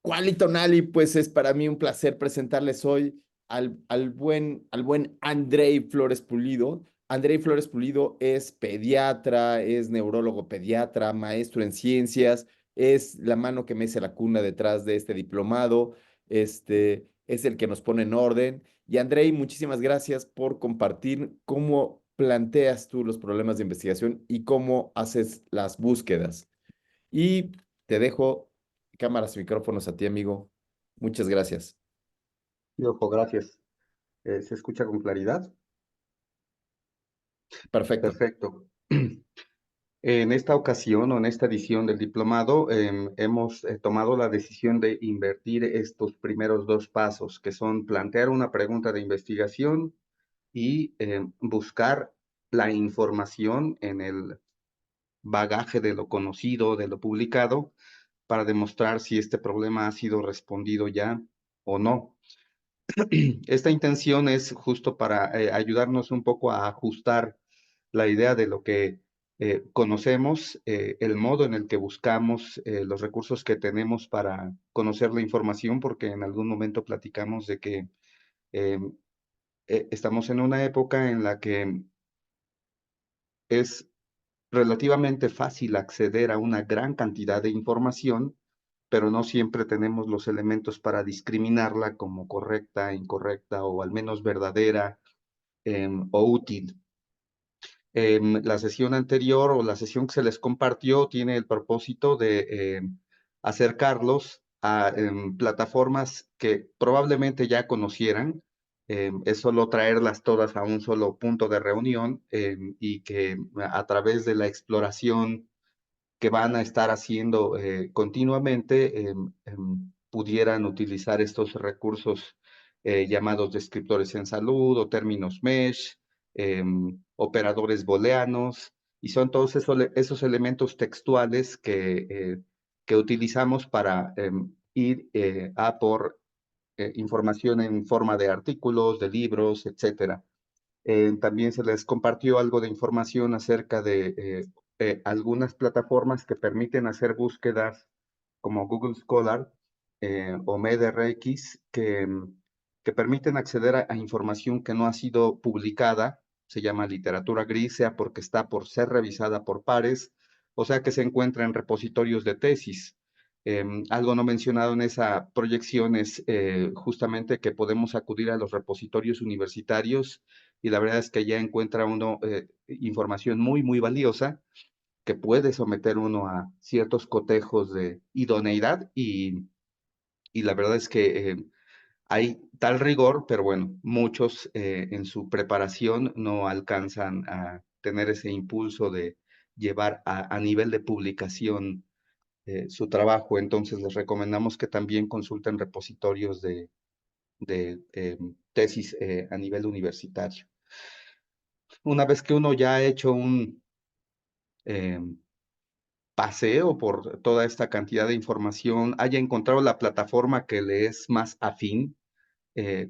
Quali Tonali, pues es para mí un placer presentarles hoy al buen Andrei Flores Pulido. Andrei Flores Pulido es pediatra, es neurólogo pediatra, maestro en ciencias, es la mano que mece la cuna detrás de este diplomado, es el que nos pone en orden. Y Andrei, muchísimas gracias por compartir cómo planteas tú los problemas de investigación y cómo haces las búsquedas. Y te dejo cámaras y micrófonos a ti, amigo. Muchas gracias. Y ojo, gracias. ¿Se escucha con claridad? Perfecto. Perfecto. En esta ocasión o en esta edición del diplomado hemos tomado la decisión de invertir estos primeros dos pasos, que son plantear una pregunta de investigación y buscar la información en el bagaje de lo conocido, de lo publicado, para demostrar si este problema ha sido respondido ya o no. Esta intención es justo para ayudarnos un poco a ajustar la idea de lo que conocemos, el modo en el que buscamos, los recursos que tenemos para conocer la información, porque en algún momento platicamos de que eh, estamos en una época en la que es relativamente fácil acceder a una gran cantidad de información, pero no siempre tenemos los elementos para discriminarla como correcta, incorrecta o al menos verdadera o útil. La sesión anterior o la sesión que se les compartió tiene el propósito de acercarlos a plataformas que probablemente ya conocieran. Es solo traerlas todas a un solo punto de reunión y que a través de la exploración que van a estar haciendo continuamente pudieran utilizar estos recursos llamados descriptores en salud o términos mesh, operadores booleanos, y son todos esos elementos textuales que utilizamos para ir a por información en forma de artículos, de libros, etcétera. También se les compartió algo de información acerca de algunas plataformas que permiten hacer búsquedas como Google Scholar o MedRX que permiten acceder a información que no ha sido publicada, se llama literatura gris, sea porque está por ser revisada por pares, o sea que se encuentra en repositorios de tesis. Algo no mencionado en esa proyección es justamente que podemos acudir a los repositorios universitarios y la verdad es que ya encuentra uno información muy, muy valiosa que puede someter uno a ciertos cotejos de idoneidad y la verdad es que hay tal rigor, pero bueno, muchos en su preparación no alcanzan a tener ese impulso de llevar a nivel de publicación su trabajo, entonces les recomendamos que también consulten repositorios de tesis a nivel universitario. Una vez que uno ya ha hecho un eh, paseo por toda esta cantidad de información, haya encontrado la plataforma que le es más afín,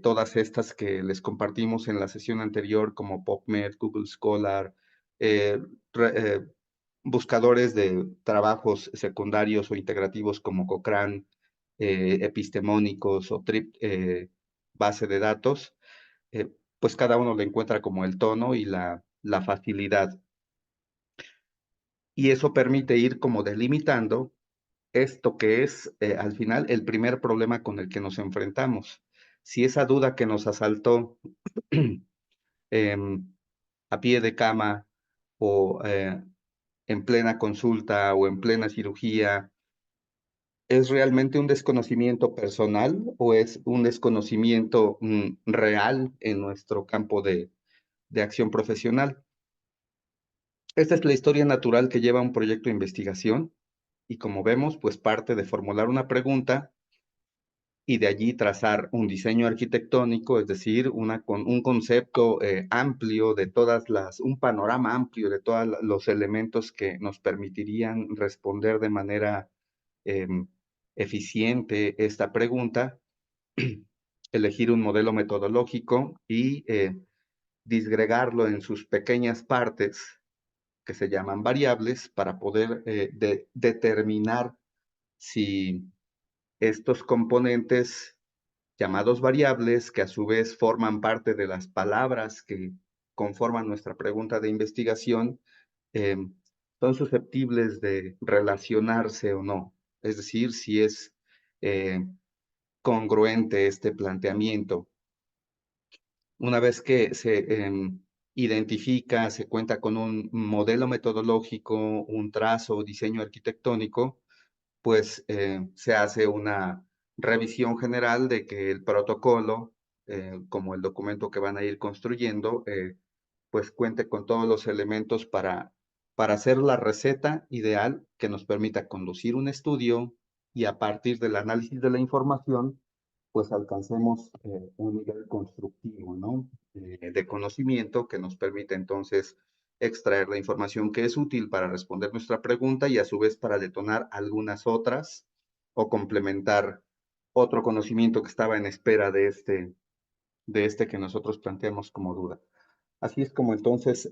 todas estas que les compartimos en la sesión anterior, como PubMed, Google Scholar, eh, eh, buscadores de trabajos secundarios o integrativos como Cochrane, epistemónicos o Trip, base de datos, eh, pues cada uno le encuentra como el tono y la facilidad. Y eso permite ir como delimitando esto que es al final el primer problema con el que nos enfrentamos. Si esa duda que nos asaltó em, a pie de cama o en plena consulta o en plena cirugía, ¿es realmente un desconocimiento personal o es un desconocimiento real en nuestro campo de acción profesional? Esta es la historia natural que lleva un proyecto de investigación y como vemos, pues parte de formular una pregunta y de allí trazar un diseño arquitectónico, es decir, un concepto amplio de un panorama amplio de todos los elementos que nos permitirían responder de manera eh, eficiente esta pregunta, elegir un modelo metodológico y disgregarlo en sus pequeñas partes que se llaman variables para poder determinar si estos componentes llamados variables, que a su vez forman parte de las palabras que conforman nuestra pregunta de investigación, eh, son susceptibles de relacionarse o no. Es decir, si es eh, congruente este planteamiento. Una vez que se identifica, se cuenta con un modelo metodológico, un trazo o diseño arquitectónico, pues se hace una revisión general de que el protocolo, como el documento que van a ir construyendo, pues cuente con todos los elementos para hacer la receta ideal que nos permita conducir un estudio y a partir del análisis de la información, pues alcancemos un nivel constructivo, ¿no? De conocimiento que nos permite entonces extraer la información que es útil para responder nuestra pregunta y a su vez para detonar algunas otras o complementar otro conocimiento que estaba en espera de este que nosotros planteamos como duda. Así es como entonces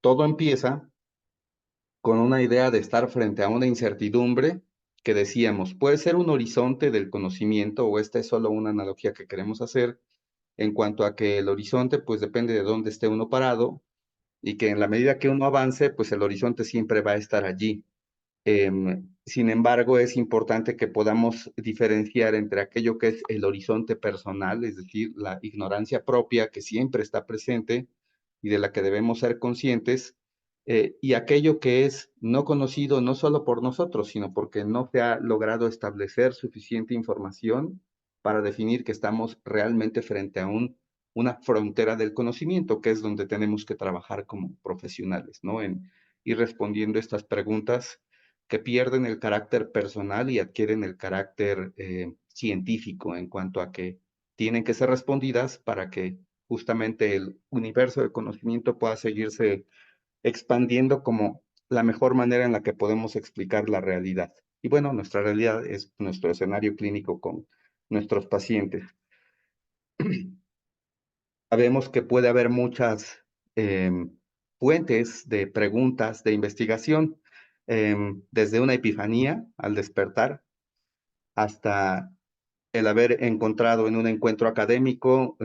todo empieza con una idea de estar frente a una incertidumbre que decíamos, puede ser un horizonte del conocimiento o esta es solo una analogía que queremos hacer en cuanto a que el horizonte pues depende de dónde esté uno parado y que en la medida que uno avance pues el horizonte siempre va a estar allí. Sin embargo, es importante que podamos diferenciar entre aquello que es el horizonte personal, es decir, la ignorancia propia que siempre está presente y de la que debemos ser conscientes, y aquello que es no conocido no solo por nosotros, sino porque no se ha logrado establecer suficiente información para definir que estamos realmente frente a una frontera del conocimiento, que es donde tenemos que trabajar como profesionales, ¿no? En ir respondiendo estas preguntas que pierden el carácter personal y adquieren el carácter científico en cuanto a que tienen que ser respondidas para que justamente el universo de conocimiento pueda seguirse expandiendo como la mejor manera en la que podemos explicar la realidad. Y bueno, nuestra realidad es nuestro escenario clínico con nuestros pacientes. Sabemos que puede haber muchas fuentes de preguntas, de investigación, desde una epifanía al despertar hasta el haber encontrado en un encuentro académico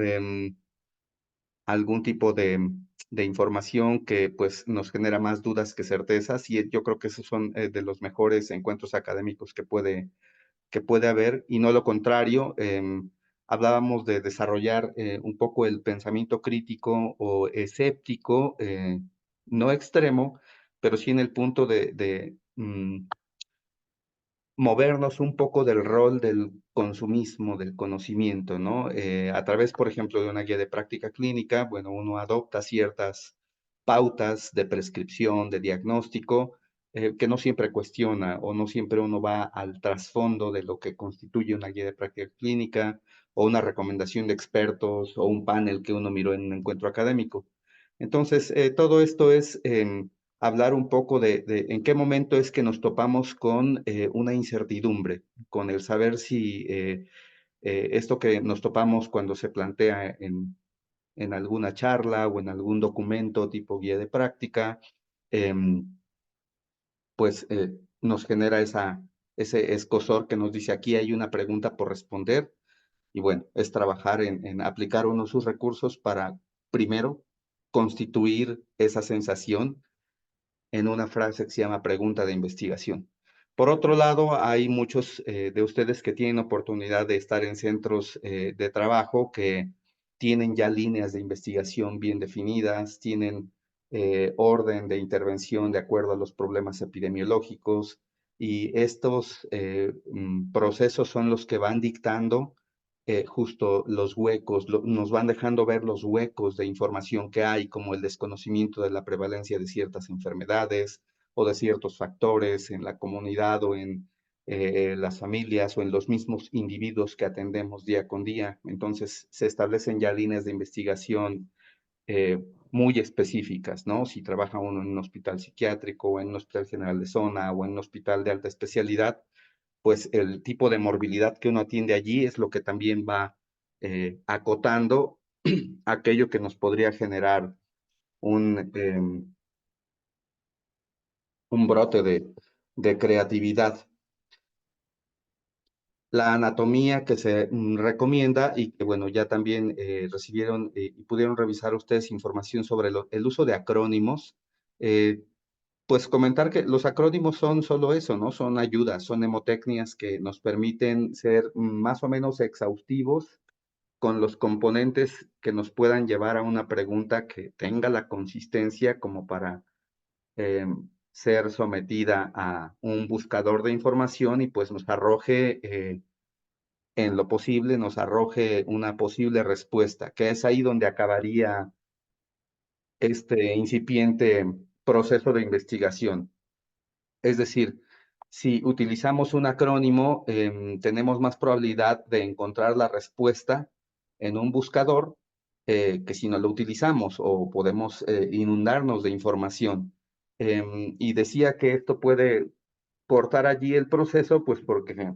algún tipo de información que pues nos genera más dudas que certezas y yo creo que esos son de los mejores encuentros académicos que puede haber y no lo contrario. Hablábamos de desarrollar un poco el pensamiento crítico o escéptico, no extremo, pero sí en el punto de movernos un poco del rol del consumismo, del conocimiento, ¿no? A través, por ejemplo, de una guía de práctica clínica, bueno, uno adopta ciertas pautas de prescripción, de diagnóstico, que no siempre cuestiona o no siempre uno va al trasfondo de lo que constituye una guía de práctica clínica o una recomendación de expertos o un panel que uno miró en un encuentro académico. Entonces, todo esto es hablar un poco de en qué momento es que nos topamos con una incertidumbre, con el saber si esto que nos topamos cuando se plantea en alguna charla o en algún documento tipo guía de práctica, pues nos genera ese escozor que nos dice aquí hay una pregunta por responder y bueno, es trabajar en aplicar uno de sus recursos para primero constituir esa sensación en una frase que se llama pregunta de investigación. Por otro lado, hay muchos de ustedes que tienen oportunidad de estar en centros de trabajo que tienen ya líneas de investigación bien definidas, tienen orden de intervención de acuerdo a los problemas epidemiológicos y estos procesos son los que van dictando justo los huecos, nos van dejando ver los huecos de información que hay, como el desconocimiento de la prevalencia de ciertas enfermedades o de ciertos factores en la comunidad o en las familias o en los mismos individuos que atendemos día con día. Entonces se establecen ya líneas de investigación muy específicas, ¿no? Si trabaja uno en un hospital psiquiátrico o en un hospital general de zona o en un hospital de alta especialidad, pues el tipo de morbilidad que uno atiende allí es lo que también va acotando aquello que nos podría generar un brote de creatividad. la anatomía que se recomienda y que, bueno, ya también recibieron y pudieron revisar ustedes información sobre el uso de acrónimos. Pues comentar que los acrónimos son solo eso, ¿no? Son ayudas, son mnemotecnias que nos permiten ser más o menos exhaustivos con los componentes que nos puedan llevar a una pregunta que tenga la consistencia como para ser sometida a un buscador de información y pues nos arroje, en lo posible, nos arroje una posible respuesta, que es ahí donde acabaría este incipiente proceso de investigación. Es decir, si utilizamos un acrónimo, tenemos más probabilidad de encontrar la respuesta en un buscador que si no lo utilizamos o podemos inundarnos de información. Y decía que esto puede cortar allí el proceso, pues porque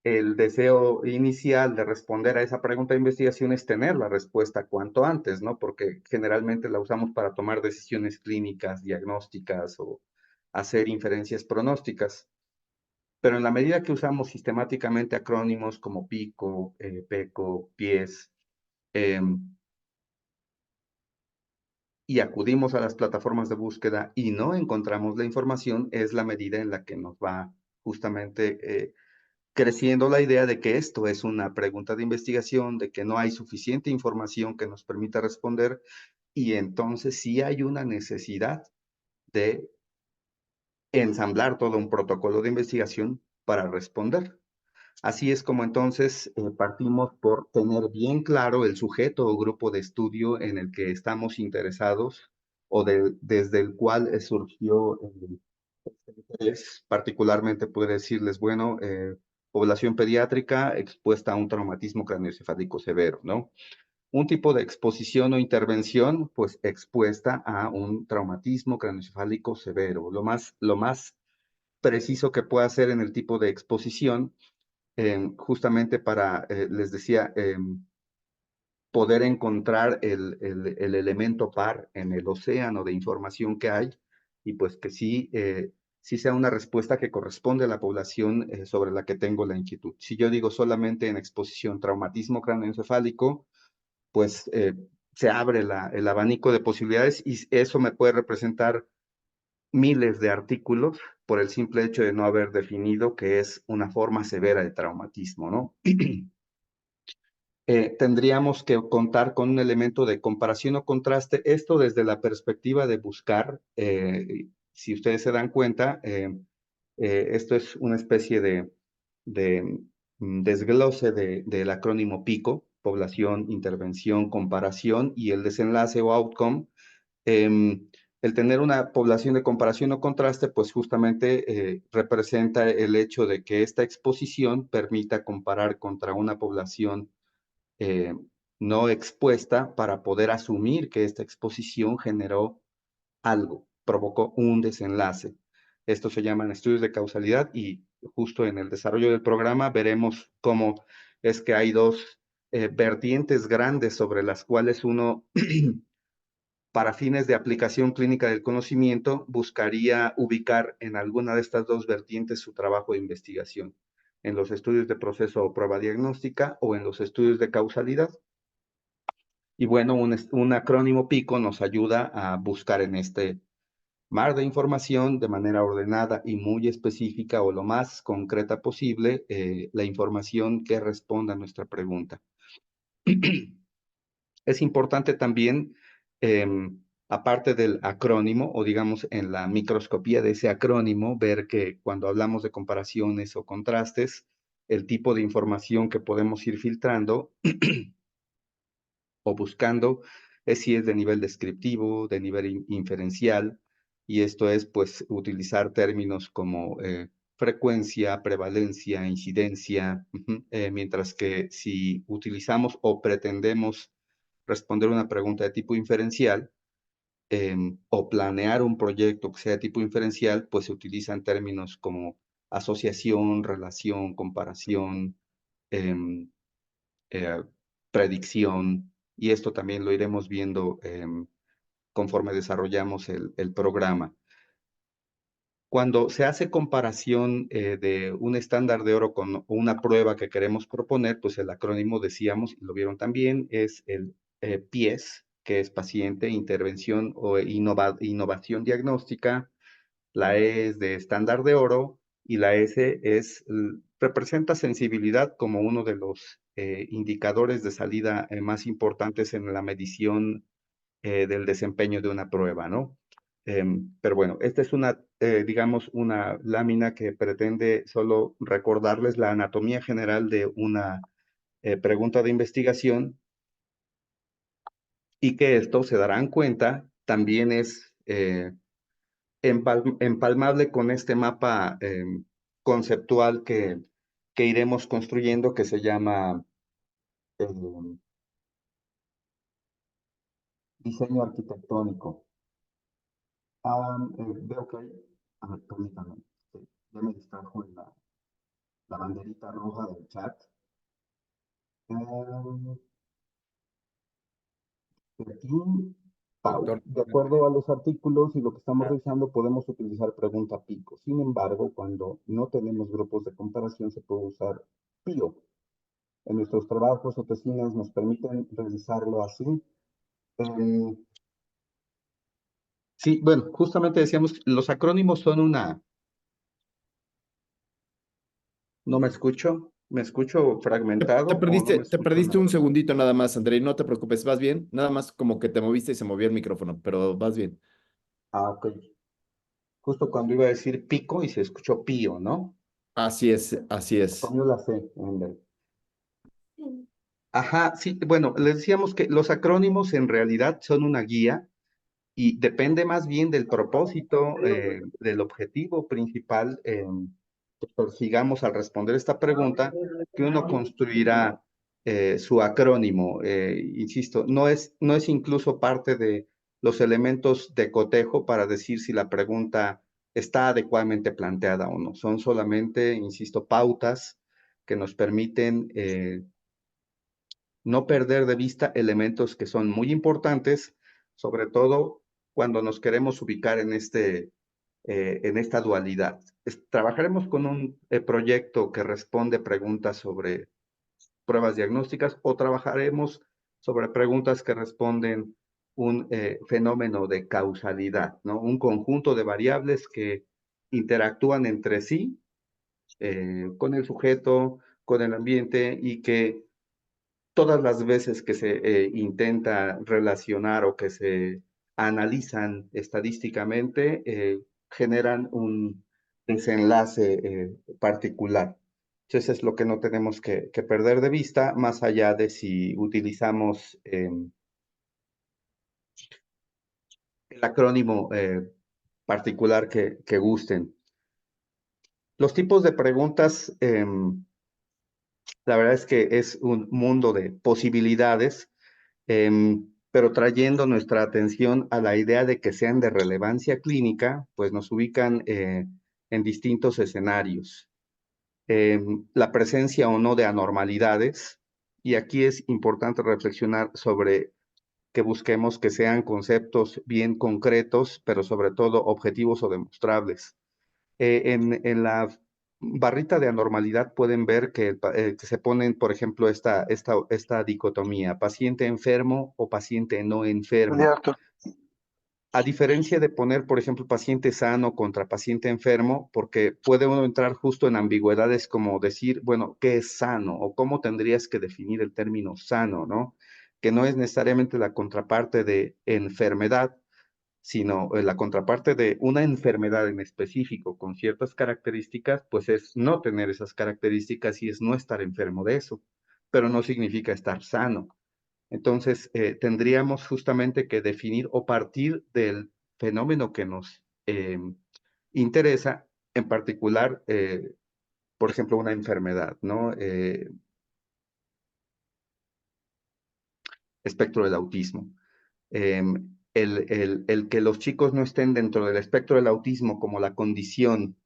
el deseo inicial de responder a esa pregunta de investigación es tener la respuesta cuanto antes, ¿no? Porque generalmente la usamos para tomar decisiones clínicas, diagnósticas o hacer inferencias pronósticas. Pero en la medida que usamos sistemáticamente acrónimos como PICO, PECO, PIES, eh, y acudimos a las plataformas de búsqueda y no encontramos la información, es la medida en la que nos va justamente creciendo la idea de que esto es una pregunta de investigación, de que no hay suficiente información que nos permita responder y entonces sí hay una necesidad de ensamblar todo un protocolo de investigación para responder. Así es como entonces partimos por tener bien claro el sujeto o grupo de estudio en el que estamos interesados o desde el cual surgió el interés. Particularmente puede decirles, bueno, población pediátrica expuesta a un traumatismo craneoencefálico severo, ¿no? Un tipo de exposición o intervención, pues expuesta a un traumatismo craneoencefálico severo. Lo más preciso que pueda hacer en el tipo de exposición justamente para, les decía, poder encontrar el elemento par en el océano de información que hay y pues que sí sea una respuesta que corresponde a la población sobre la que tengo la inquietud. Si yo digo solamente en exposición traumatismo craneoencefálico, pues se abre el abanico de posibilidades y eso me puede representar miles de artículos por el simple hecho de no haber definido que es una forma severa de traumatismo, ¿no? Tendríamos que contar con un elemento de comparación o contraste, esto desde la perspectiva de buscar, si ustedes se dan cuenta, esto es una especie de desglose del acrónimo PICO, población, intervención, comparación, y el desenlace o outcome. El tener una población de comparación o contraste, pues justamente representa el hecho de que esta exposición permita comparar contra una población eh, no expuesta para poder asumir que esta exposición generó algo, provocó un desenlace. Esto se llaman estudios de causalidad y justo en el desarrollo del programa veremos cómo es que hay dos vertientes grandes sobre las cuales uno, para fines de aplicación clínica del conocimiento, buscaría ubicar en alguna de estas dos vertientes su trabajo de investigación, en los estudios de proceso o prueba diagnóstica o en los estudios de causalidad. Y bueno, un acrónimo PICO nos ayuda a buscar en este mar de información de manera ordenada y muy específica o lo más concreta posible la información que responda a nuestra pregunta. Es importante también, aparte del acrónimo o digamos en la microscopía de ese acrónimo, ver que cuando hablamos de comparaciones o contrastes, el tipo de información que podemos ir filtrando o buscando es si es de nivel descriptivo, de nivel inferencial, y esto es pues utilizar términos como frecuencia, prevalencia, incidencia, mientras que si utilizamos o pretendemos responder una pregunta de tipo inferencial o planear un proyecto que sea de tipo inferencial, pues se utilizan términos como asociación, relación, comparación, em, eh, predicción, y esto también lo iremos viendo conforme desarrollamos el programa. Cuando se hace comparación de un estándar de oro con una prueba que queremos proponer, pues el acrónimo, decíamos, y lo vieron también, es el PIES, que es Paciente, Intervención o Innovación Diagnóstica. La E es de estándar de oro y la S representa sensibilidad como uno de los indicadores de salida más importantes en la medición del desempeño de una prueba, ¿no? Pero bueno, esta es una, digamos, una lámina que pretende solo recordarles la anatomía general de una pregunta de investigación y que esto, se darán cuenta, también es empalmable con este mapa conceptual que iremos construyendo que se llama diseño arquitectónico. Veo que hay, a ver, permítame, sí, ya me distrajo la banderita roja del chat. Eh, Aquí, Pau, Doctor. de acuerdo a los artículos y lo que estamos revisando, podemos utilizar pregunta pico. Sin embargo, cuando no tenemos grupos de comparación, se puede usar PIO. En nuestros trabajos o tesinas nos permiten realizarlo así. Eh, sí, bueno, justamente decíamos, los acrónimos son una... ¿No me escucho? ¿Me escucho fragmentado o no me Te escucho perdiste un nada? segundito nada más, Andrei, no te preocupes, vas bien. Nada más como que te moviste y se movió el micrófono, pero vas bien. Ah, ok. Justo cuando iba a decir pico y se escuchó pío, ¿no? Así es, así es. Comió la C, ándale. Ajá, sí, bueno, les decíamos que los acrónimos en realidad son una guía y depende más bien del propósito, del objetivo principal que persigamos al responder esta pregunta, que uno construirá su acrónimo. Insisto, no es incluso parte de los elementos de cotejo para decir si la pregunta está adecuadamente planteada o no. Son solamente, insisto, pautas que nos permiten no perder de vista elementos que son muy importantes, sobre todo cuando nos queremos ubicar en esta dualidad. Trabajaremos con un proyecto que responde preguntas sobre pruebas diagnósticas o trabajaremos sobre preguntas que responden un fenómeno de causalidad, ¿no? Un conjunto de variables que interactúan entre sí, con el sujeto, con el ambiente y que todas las veces que se intenta relacionar o que se analizan estadísticamente, generan un desenlace particular. Entonces es lo que no tenemos que perder de vista, más allá de si utilizamos el acrónimo particular que gusten. Los tipos de preguntas, la verdad es que es un mundo de posibilidades, pero trayendo nuestra atención a la idea de que sean de relevancia clínica, pues nos ubican en distintos escenarios. La presencia o no de anormalidades, y aquí es importante reflexionar sobre que busquemos que sean conceptos bien concretos, pero sobre todo objetivos o demostrables. En la barrita de anormalidad pueden ver que se ponen, por ejemplo, esta dicotomía, paciente enfermo o paciente no enfermo. Cierto. A diferencia de poner, por ejemplo, paciente sano contra paciente enfermo, porque puede uno entrar justo en ambigüedades como decir, bueno, ¿qué es sano? O cómo tendrías que definir el término sano, ¿no? Que no es necesariamente la contraparte de enfermedad, sino la contraparte de una enfermedad en específico con ciertas características, pues es no tener esas características y es no estar enfermo de eso, pero no significa estar sano. Entonces, tendríamos justamente que definir o partir del fenómeno que nos interesa, en particular, por ejemplo, una enfermedad, ¿no? Espectro del autismo. El que los chicos no estén dentro del espectro del autismo como la condición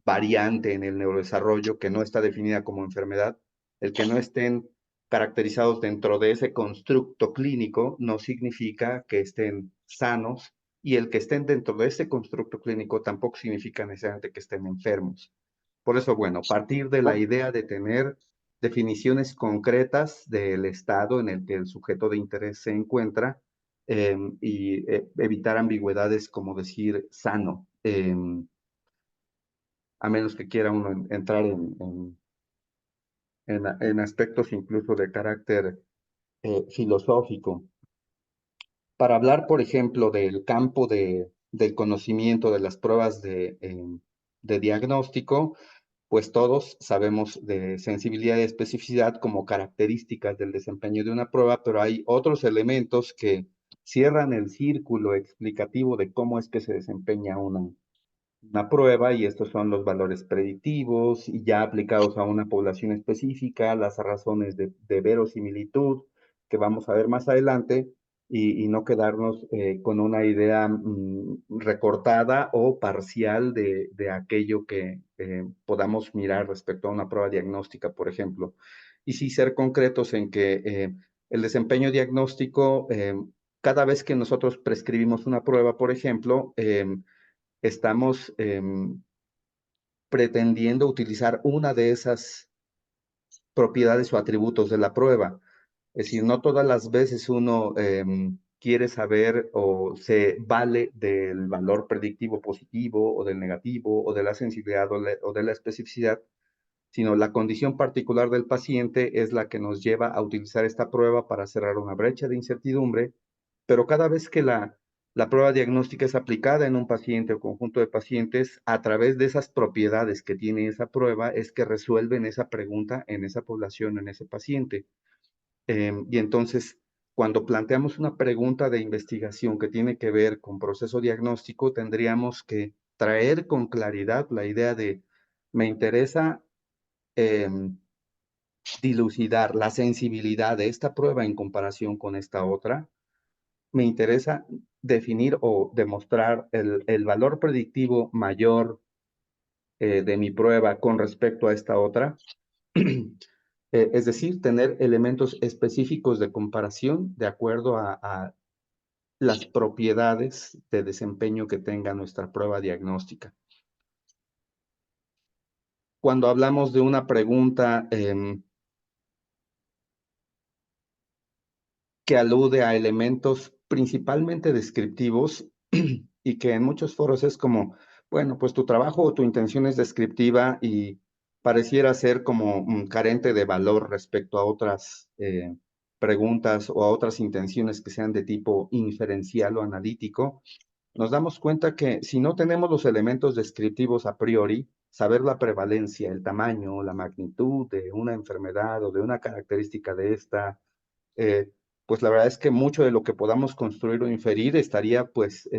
variante en el neurodesarrollo que no está definida como enfermedad, el que no estén caracterizados dentro de ese constructo clínico no significa que estén sanos y el que estén dentro de ese constructo clínico tampoco significa necesariamente que estén enfermos. Por eso, bueno, partir de la idea de tener definiciones concretas del estado en el que el sujeto de interés se encuentra y evitar ambigüedades como decir sano, a menos que quiera uno entrar en aspectos incluso de carácter filosófico. Para hablar, por ejemplo, del campo del conocimiento de las pruebas de diagnóstico, pues todos sabemos de sensibilidad y especificidad como características del desempeño de una prueba, pero hay otros elementos que cierran el círculo explicativo de cómo es que se desempeña una prueba, y estos son los valores predictivos y ya aplicados a una población específica, las razones de verosimilitud que vamos a ver más adelante, y no quedarnos con una idea recortada o parcial de aquello que podamos mirar respecto a una prueba diagnóstica, por ejemplo. Y sí ser concretos en que el desempeño diagnóstico, cada vez que nosotros prescribimos una prueba, por ejemplo, estamos pretendiendo utilizar una de esas propiedades o atributos de la prueba. Es decir, no todas las veces uno quiere saber o se vale del valor predictivo positivo o del negativo o de la sensibilidad o de la especificidad, sino la condición particular del paciente es la que nos lleva a utilizar esta prueba para cerrar una brecha de incertidumbre, pero cada vez que la prueba diagnóstica es aplicada en un paciente o conjunto de pacientes, a través de esas propiedades que tiene esa prueba, es que resuelven esa pregunta en esa población, en ese paciente. Y entonces, cuando planteamos una pregunta de investigación que tiene que ver con proceso diagnóstico, tendríamos que traer con claridad la idea de, me interesa dilucidar la sensibilidad de esta prueba en comparación con esta otra. Me interesa definir o demostrar el valor predictivo mayor de mi prueba con respecto a esta otra. Es decir, tener elementos específicos de comparación de acuerdo a las propiedades de desempeño que tenga nuestra prueba diagnóstica. Cuando hablamos de una pregunta que alude a elementos principalmente descriptivos y que en muchos foros es como, bueno, pues tu trabajo o tu intención es descriptiva y pareciera ser como carente de valor respecto a otras preguntas o a otras intenciones que sean de tipo inferencial o analítico. Nos damos cuenta que si no tenemos los elementos descriptivos a priori, saber la prevalencia, el tamaño, la magnitud de una enfermedad o de una característica de esta, eh, pues la verdad es que mucho de lo que podamos construir o inferir estaría pues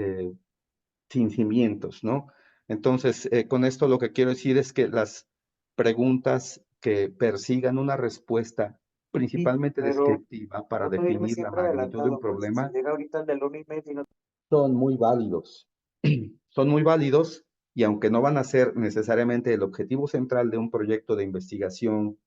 sin cimientos, ¿no? Entonces, con esto lo que quiero decir es que las preguntas que persigan una respuesta Sí, principalmente pero descriptiva para no puede irme definir la siempre magnitud de un adelantado, pues si problema llega ahorita el del 1:30 y no... son muy válidos. Son muy válidos, y aunque no van a ser necesariamente el objetivo central de un proyecto de investigación,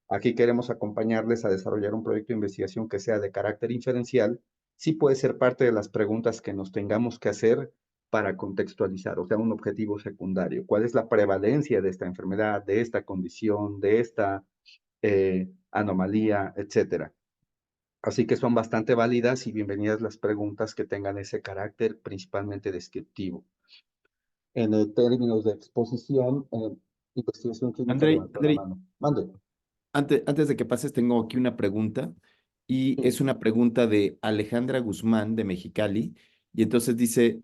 aquí queremos acompañarles a desarrollar un proyecto de investigación que sea de carácter inferencial, sí puede ser parte de las preguntas que nos tengamos que hacer para contextualizar, o sea, un objetivo secundario. ¿Cuál es la prevalencia de esta enfermedad, de esta condición, de esta anomalía, etcétera? Así que son bastante válidas y bienvenidas las preguntas que tengan ese carácter principalmente descriptivo. En términos de exposición, investigación clínica Andrei, levantó la Andrei, mano. Mande. antes de que pases, tengo aquí una pregunta y Sí. es una pregunta de Alejandra Guzmán de Mexicali y entonces dice,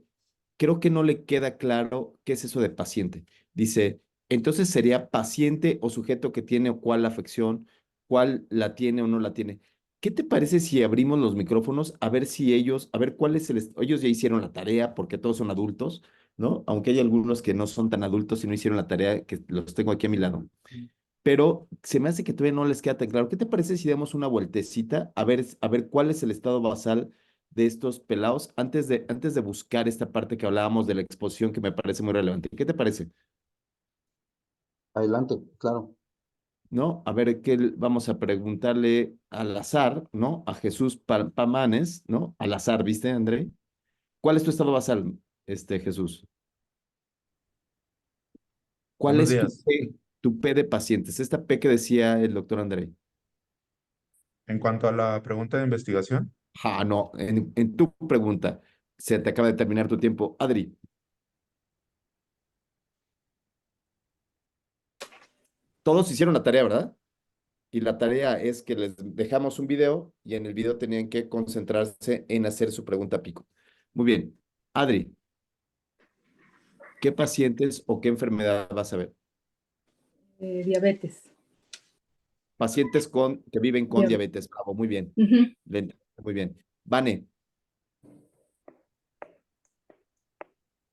creo que no le queda claro qué es eso de paciente. Dice, entonces sería paciente o sujeto que tiene o cuál afección, cuál la tiene o no la tiene. ¿Qué te parece si abrimos los micrófonos a ver si ellos, a ver cuál es ellos ya hicieron la tarea porque todos son adultos, ¿no? Aunque hay algunos que no son tan adultos y no hicieron la tarea, que los tengo aquí a mi lado, pero se me hace que todavía no les queda tan claro. ¿Qué te parece si damos una vueltecita a ver cuál es el estado basal de estos pelados antes de buscar esta parte que hablábamos de la exposición que me parece muy relevante? ¿Qué te parece? Adelante, claro. ¿No? A ver, vamos a preguntarle al azar, ¿no? A Jesús Pamanes, ¿no? Al azar, ¿viste, André? ¿Cuál es tu estado basal, Jesús? ¿Cuál Buenos es días. Tu P de pacientes? Esta P que decía el doctor André. En cuanto a la pregunta de investigación, Ah, no, en tu pregunta. Se te acaba de terminar tu tiempo. Adri, todos hicieron la tarea, ¿verdad? Y la tarea es que les dejamos un video y en el video tenían que concentrarse en hacer su pregunta pico. Muy bien. Adri, ¿qué pacientes o qué enfermedad vas a ver? Diabetes. Pacientes que viven con Dia- diabetes. Bravo, muy bien. Ujú. Muy bien. Vane,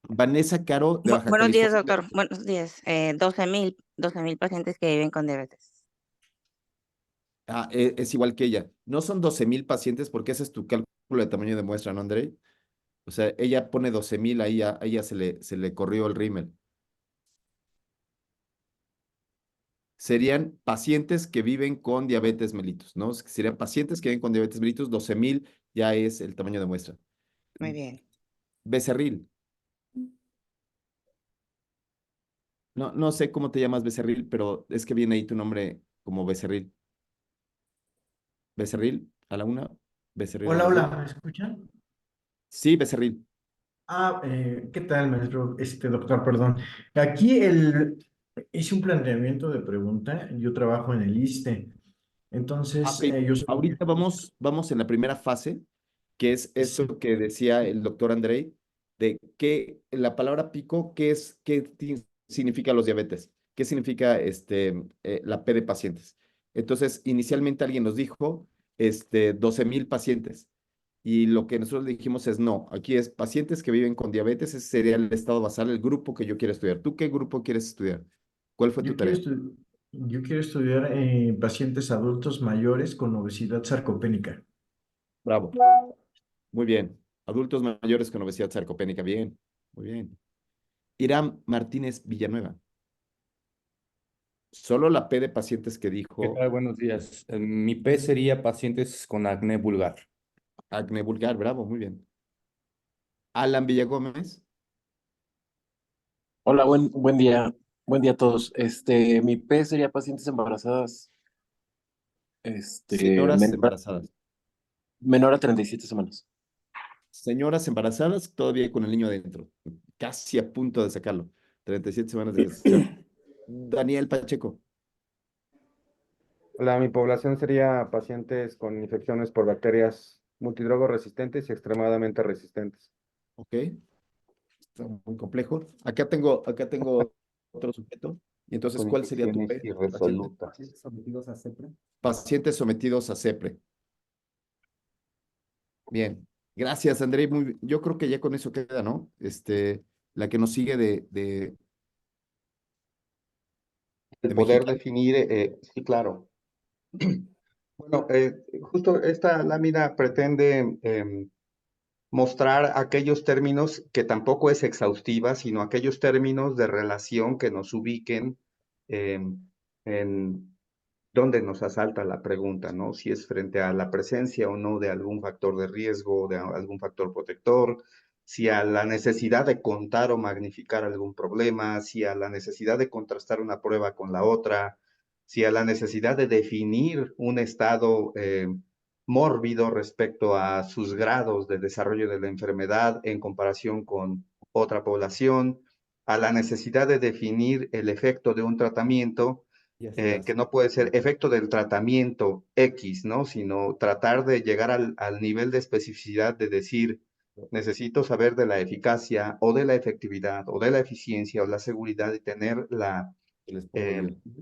Vanessa Caro de Baja Buenos días, California. doctor. Buenos días. 12,000 pacientes que viven con diabetes. Ah, es igual que ella. No son 12,000 pacientes porque ese es tu cálculo de tamaño de muestra, ¿no, André? O sea, ella pone 12,000, ahí a ella se le corrió el rímel. Serían pacientes que viven con diabetes mellitus, ¿no? Serían pacientes que viven con diabetes mellitus, 12,000 ya es el tamaño de muestra. Muy bien. Becerril. No, no sé cómo te llamas Becerril, pero es que viene ahí tu nombre como Becerril. Becerril, a la una, Becerril a Hola, las dos. hola, ¿me escuchan? Sí, Becerril. ¿Qué tal, maestro? Doctor, perdón. Hice un planteamiento de pregunta. Yo trabajo en el ISSSTE. Ah, Entonces, ok. yo soy... Ahorita vamos en la primera fase, que es Sí, esto que decía el doctor Andrei, de que la palabra pico, significa los diabetes? ¿Qué significa la P de pacientes? Entonces, inicialmente alguien nos dijo 12,000 pacientes. Y lo que nosotros le dijimos es no, aquí es pacientes que viven con diabetes, ese sería el estado basal, el grupo que yo quiero estudiar. ¿Tú qué grupo quieres estudiar? ¿Cuál fue tu yo quiero tarea? yo quiero estudiar pacientes adultos mayores con obesidad sarcopénica. Bravo. Muy bien. Adultos mayores con obesidad sarcopénica. Bien. Muy bien. Irán Martínez Villanueva. Solo la P de pacientes que ¿Qué dijo tal? Buenos días. Mi P sería pacientes con acné vulgar. acné vulgar. Bravo. Muy bien. Alan Villagómez. Hola, buen día a todos. Mi P sería pacientes embarazadas, Señoras embarazadas. menor a 37 semanas. Señoras embarazadas todavía con el niño adentro. Casi a punto de sacarlo. 37 semanas de gestación. Daniel Pacheco. Mi población sería pacientes con infecciones por bacterias multidrogo resistentes y extremadamente resistentes. Ok. Está muy complejo. Acá tengo otro sujeto. Y entonces, Con ¿cuál sería tu infecciones P? Paciente. irresolutas. Sometidos a CEPRE. Pacientes sometidos a CEPRE. Bien. Gracias, André. Yo creo que ya con eso queda, ¿no? La que nos sigue El de poder mexicano. definir, sí, claro. Bueno, justo esta lámina pretende mostrar aquellos términos que tampoco es exhaustiva, sino aquellos términos de relación que nos ubiquen en dónde nos asalta la pregunta, ¿no? Si es frente a la presencia o no de algún factor de riesgo, de algún factor protector, si a la necesidad de contar o magnificar algún problema, si a la necesidad de contrastar una prueba con la otra, si a la necesidad de definir un estado mórbido respecto a sus grados de desarrollo de la enfermedad en comparación con otra población, a la necesidad de definir el efecto de un tratamiento Ya que estás. no puede ser efecto del tratamiento X, ¿no? Sino tratar de llegar al nivel de especificidad de decir, necesito saber de la eficacia o de la efectividad o de la eficiencia o la seguridad y tener la ¿Qué les pongo yo?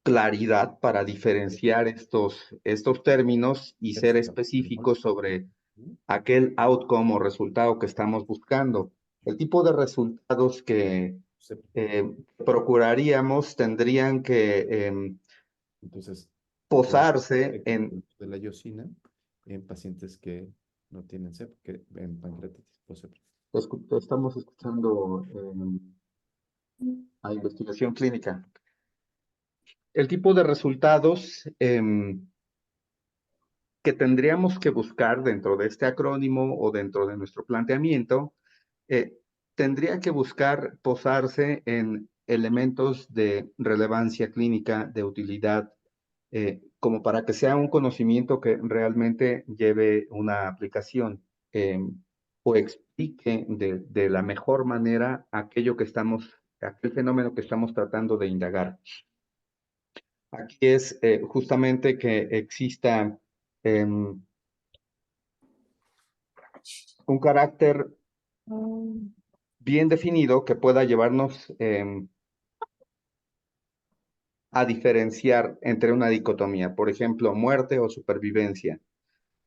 claridad para diferenciar estos términos y ser Perfecto. específicos sobre aquel outcome o resultado que estamos buscando. El tipo de resultados que procuraríamos tendrían que Entonces, posarse en... de la iosina en pacientes que no tienen CEP, que en pancreatitis por CEP. Estamos escuchando a investigación clínica. El tipo de resultados que tendríamos que buscar dentro de este acrónimo o dentro de nuestro planteamiento, tendría que buscar posarse en elementos de relevancia clínica, de utilidad, como para que sea un conocimiento que realmente lleve una aplicación o explique de la mejor manera aquel fenómeno que estamos tratando de indagar. Aquí es justamente que exista un carácter bien definido que pueda llevarnos a diferenciar entre una dicotomía, por ejemplo, muerte o supervivencia.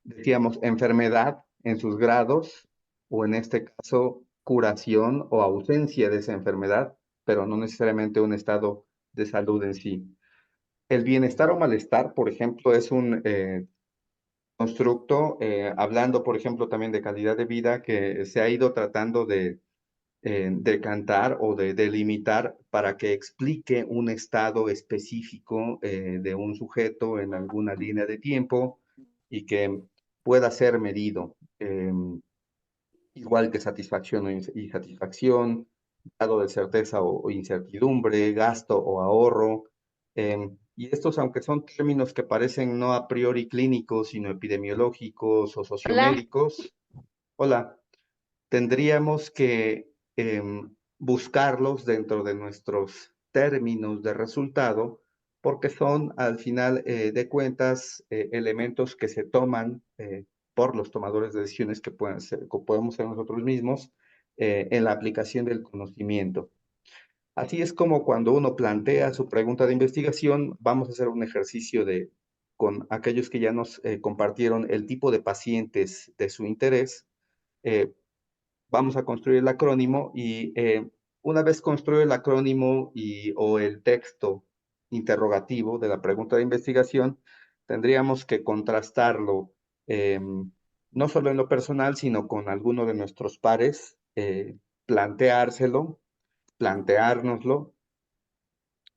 Decíamos enfermedad en sus grados, o en este caso, curación o ausencia de esa enfermedad, pero no necesariamente un estado de salud en sí. El bienestar o malestar, por ejemplo, es un constructo, hablando, por ejemplo, también de calidad de vida, que se ha ido tratando de decantar o de delimitar para que explique un estado específico de un sujeto en alguna línea de tiempo y que pueda ser medido, igual que satisfacción o insatisfacción, grado de certeza o incertidumbre, gasto o ahorro. Y estos, aunque son términos que parecen no a priori clínicos, sino epidemiológicos o sociomédicos, hola, tendríamos que buscarlos dentro de nuestros términos de resultado, porque son al final de cuentas elementos que se toman por los tomadores de decisiones que podemos ser nosotros mismos en la aplicación del conocimiento. Así es como cuando uno plantea su pregunta de investigación, vamos a hacer un ejercicio con aquellos que ya nos compartieron el tipo de pacientes de su interés. Vamos a construir el acrónimo y una vez construido el acrónimo o el texto interrogativo de la pregunta de investigación, tendríamos que contrastarlo no solo en lo personal, sino con alguno de nuestros pares, planteárnoslo.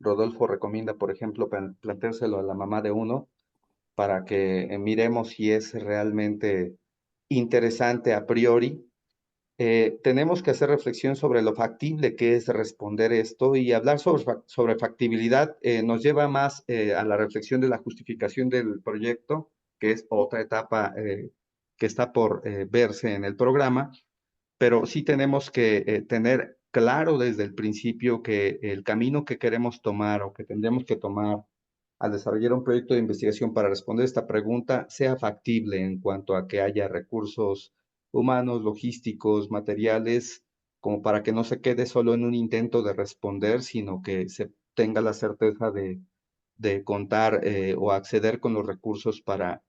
Rodolfo recomienda, por ejemplo, planteárselo a la mamá de uno para que miremos si es realmente interesante a priori. Tenemos que hacer reflexión sobre lo factible que es responder esto y hablar sobre factibilidad nos lleva más a la reflexión de la justificación del proyecto, que es otra etapa que está por verse en el programa, pero sí tenemos que tener claro desde el principio que el camino que queremos tomar o que tendremos que tomar al desarrollar un proyecto de investigación para responder esta pregunta sea factible en cuanto a que haya recursos humanos, logísticos, materiales, como para que no se quede solo en un intento de responder, sino que se tenga la certeza de contar o acceder con los recursos para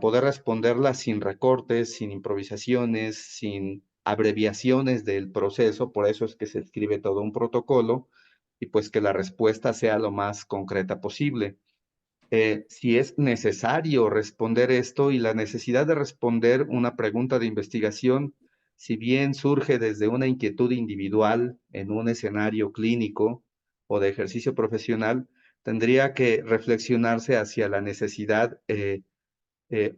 poder responderla sin recortes, sin improvisaciones, sin abreviaciones del proceso. Por eso es que se escribe todo un protocolo y pues que la respuesta sea lo más concreta posible. Si es necesario responder esto y la necesidad de responder una pregunta de investigación, si bien surge desde una inquietud individual en un escenario clínico o de ejercicio profesional, tendría que reflexionarse hacia la necesidad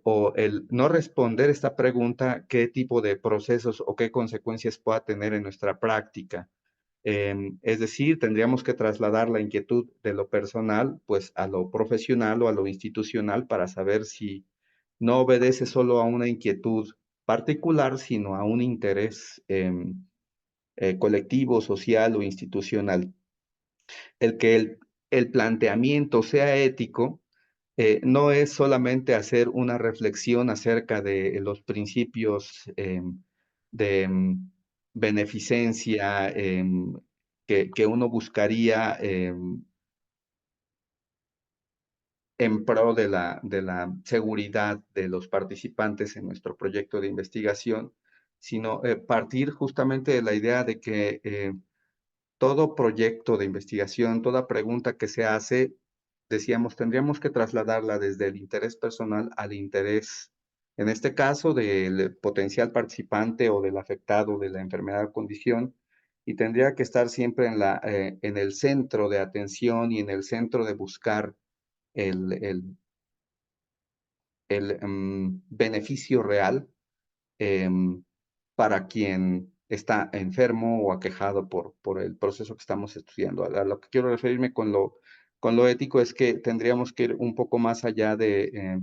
o el no responder esta pregunta, qué tipo de procesos o qué consecuencias pueda tener en nuestra práctica. Es decir, tendríamos que trasladar la inquietud de lo personal, pues a lo profesional o a lo institucional para saber si no obedece solo a una inquietud particular, sino a un interés colectivo, social o institucional. El que el planteamiento sea ético no es solamente hacer una reflexión acerca de los principios de beneficencia que uno buscaría en pro de la seguridad de los participantes en nuestro proyecto de investigación, sino partir justamente de la idea de que todo proyecto de investigación, toda pregunta que se hace, decíamos, tendríamos que trasladarla desde el interés personal al interés, en este caso, del potencial participante o del afectado de la enfermedad o condición, y tendría que estar siempre en el centro de atención y en el centro de buscar el el beneficio real para quien está enfermo o aquejado por el proceso que estamos estudiando. A lo que quiero referirme con lo ético es que tendríamos que ir un poco más allá de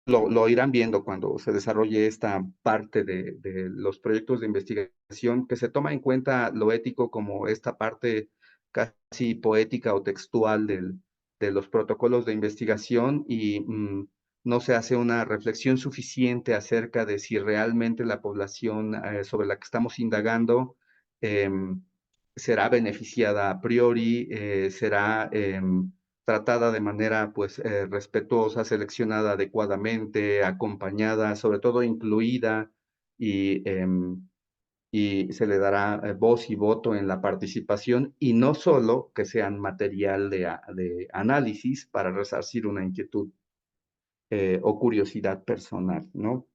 lo irán viendo cuando se desarrolle esta parte de los proyectos de investigación, que se toma en cuenta lo ético como esta parte casi poética o textual de los protocolos de investigación y no se hace una reflexión suficiente acerca de si realmente la población sobre la que estamos indagando será beneficiada a priori, será tratada de manera pues respetuosa, seleccionada adecuadamente, acompañada, sobre todo incluida y se le dará voz y voto en la participación y no solo que sean material de análisis para resarcir una inquietud o curiosidad personal, ¿no?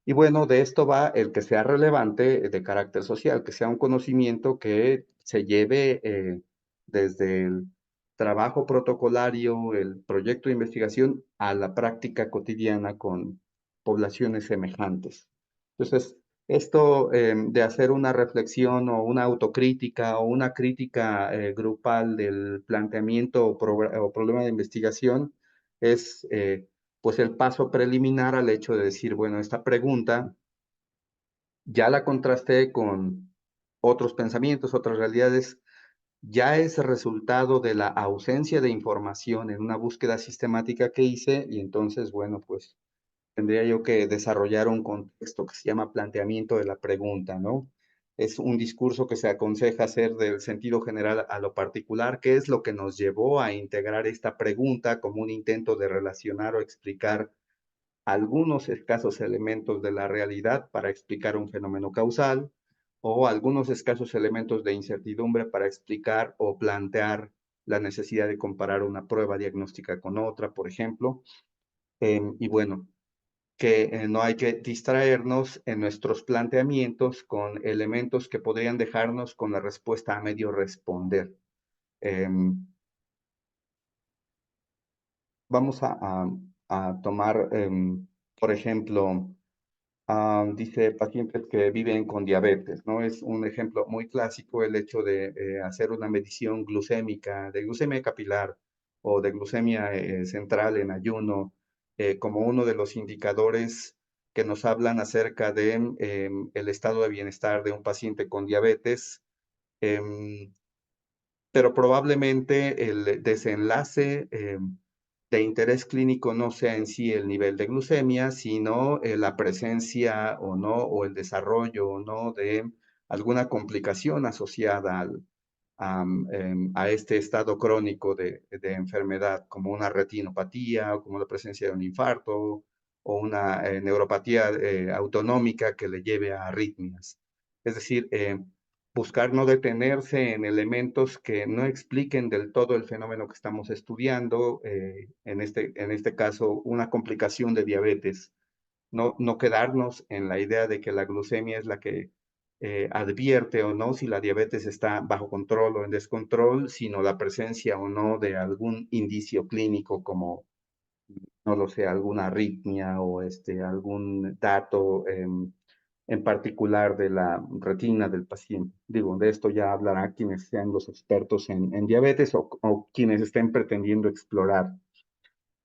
Y bueno, de esto va el que sea relevante de carácter social, que sea un conocimiento que se lleve desde el trabajo protocolario, el proyecto de investigación, a la práctica cotidiana con poblaciones semejantes. Entonces, esto de hacer una reflexión o una autocrítica o una crítica grupal del planteamiento o problema de investigación es pues el paso preliminar al hecho de decir, bueno, esta pregunta ya la contrasté con otros pensamientos, otras realidades, ya es resultado de la ausencia de información en una búsqueda sistemática que hice y entonces, bueno, pues tendría yo que desarrollar un contexto que se llama planteamiento de la pregunta, ¿no? Es un discurso que se aconseja hacer del sentido general a lo particular, qué es lo que nos llevó a integrar esta pregunta como un intento de relacionar o explicar algunos escasos elementos de la realidad para explicar un fenómeno causal o algunos escasos elementos de incertidumbre para explicar o plantear la necesidad de comparar una prueba diagnóstica con otra, por ejemplo. Y bueno, que no hay que distraernos en nuestros planteamientos con elementos que podrían dejarnos con la respuesta a medio responder. Vamos a tomar, por ejemplo, dice pacientes que viven con diabetes, ¿no? Es un ejemplo muy clásico el hecho de hacer una medición glucémica, de glucemia capilar o de glucemia central en ayuno, como uno de los indicadores que nos hablan acerca de el estado de bienestar de un paciente con diabetes. Pero probablemente el desenlace de interés clínico no sea en sí el nivel de glucemia, sino la presencia o no, o el desarrollo o no de alguna complicación asociada a este estado crónico de enfermedad, como una retinopatía o como la presencia de un infarto o una neuropatía autonómica que le lleve a arritmias. Es decir, buscar no detenerse en elementos que no expliquen del todo el fenómeno que estamos estudiando, en este caso, una complicación de diabetes. No quedarnos en la idea de que la glucemia es la que advierte o no si la diabetes está bajo control o en descontrol, sino la presencia o no de algún indicio clínico como, no lo sé, alguna arritmia o algún dato en particular de la retina del paciente. Digo, de esto ya hablará quienes sean los expertos en diabetes o quienes estén pretendiendo explorar.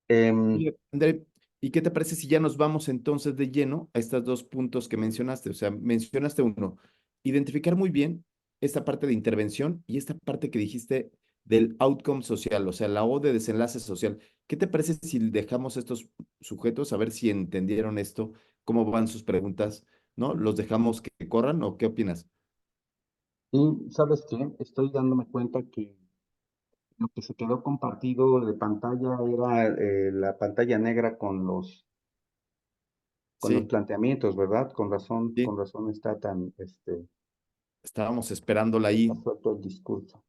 Oye, André, ¿y qué te parece si ya nos vamos entonces de lleno a estos dos puntos que mencionaste? O sea, mencionaste uno, identificar muy bien esta parte de intervención y esta parte que dijiste del outcome social, o sea, la O de desenlace social. ¿Qué te parece si dejamos estos sujetos a ver si entendieron esto, cómo van sus preguntas, ¿no? ¿Los dejamos que corran o qué opinas? Y sabes qué, estoy dándome cuenta que lo que se quedó compartido de pantalla era la pantalla negra con los Sí, planteamientos, ¿verdad? sí, Con razón está tan estábamos esperándola ahí. suelto el discurso.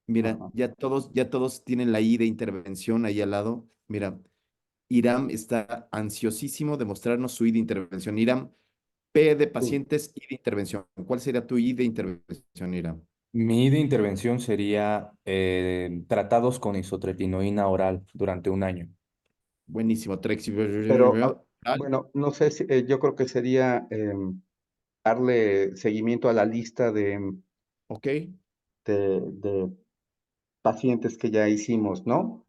Mira, Ajá. ya todos tienen la I de intervención ahí al lado. Mira, Iram está ansiosísimo de mostrarnos su I de intervención. Iram, P de Sí. pacientes, I de intervención. ¿Cuál sería tu I de intervención, Iram? Mi de intervención sería tratados con isotretinoína oral durante un año. Buenísimo, Trexi. Pero, Ah, bueno, no sé si, yo creo que sería darle seguimiento a la lista ok, de pacientes que ya hicimos, ¿no?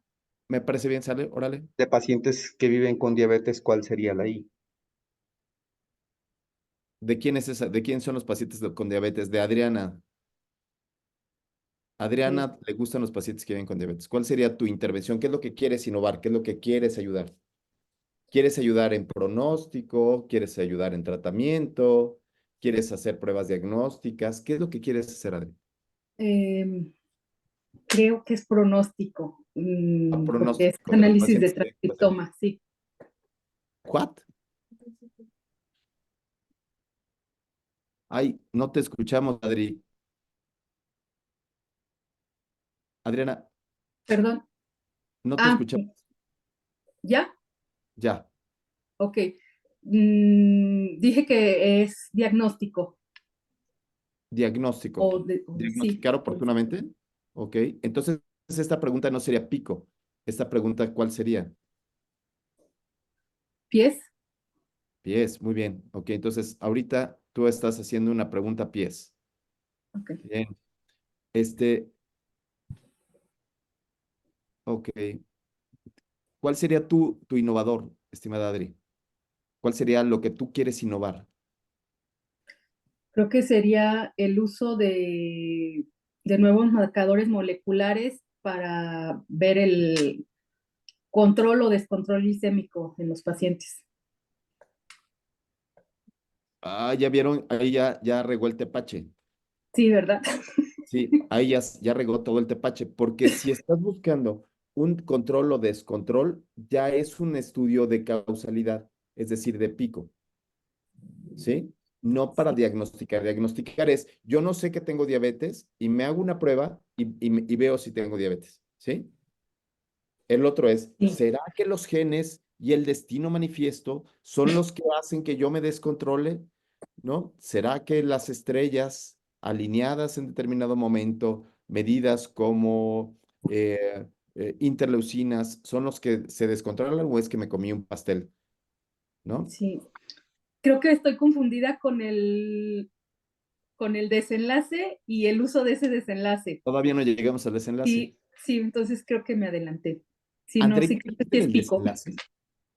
me parece bien, sale, órale. De pacientes que viven con diabetes, ¿cuál sería la I? ¿De quién es esa? ¿De quién son los pacientes con diabetes? De Adriana. Adriana, le gustan los pacientes que viven con diabetes. ¿Cuál sería tu intervención? ¿Qué es lo que quieres innovar? ¿Qué es lo que quieres ayudar? ¿Quieres ayudar en pronóstico? ¿Quieres ayudar en tratamiento? ¿Quieres hacer pruebas diagnósticas? ¿Qué es lo que quieres hacer, Adri? Creo que es pronóstico, porque es Pronóstico de los análisis de pacientes que viven con diabetes. transcriptoma, sí. ¿What? Ay, no te escuchamos, Adri. Adriana, Perdón. no te Ah, escuchamos. ¿ya? Ya, Ok. Dije que es diagnóstico. diagnóstico. Sí. ¿Diagnosticar oportunamente? Ok. Entonces, esta pregunta no sería pico. Esta pregunta, ¿cuál sería? ¿Pies? Pies, muy bien. Ok, entonces ahorita tú estás haciendo una pregunta pies. Ok. Bien. Este, ok. ¿Cuál sería tu innovador, estimada Adri? ¿Cuál sería lo que tú quieres innovar? Creo que sería el uso de nuevos marcadores moleculares para ver el control o descontrol glicémico en los pacientes. Ah, ya vieron, ahí ya regó el tepache. Sí, ¿verdad? Sí, ahí ya regó todo el tepache, porque si estás buscando un control o descontrol, ya es un estudio de causalidad, es decir, de pico, ¿sí? No para diagnosticar. Diagnosticar es, yo no sé que tengo diabetes y me hago una prueba y veo si tengo diabetes, ¿sí? El otro es, Sí. ¿será que los genes y el destino manifiesto son los que hacen que yo me descontrole? ¿No? ¿Será que las estrellas alineadas en determinado momento, medidas como interleucinas, son los que se descontrolan o es que me comí un pastel? ¿No? Sí. Creo que estoy confundida con el desenlace y el uso de ese desenlace. Todavía no llegamos al desenlace. Sí, sí, entonces creo que me adelanté. Sí, no, André, sí, ¿qué creo que viste sí en es el pico. desenlace?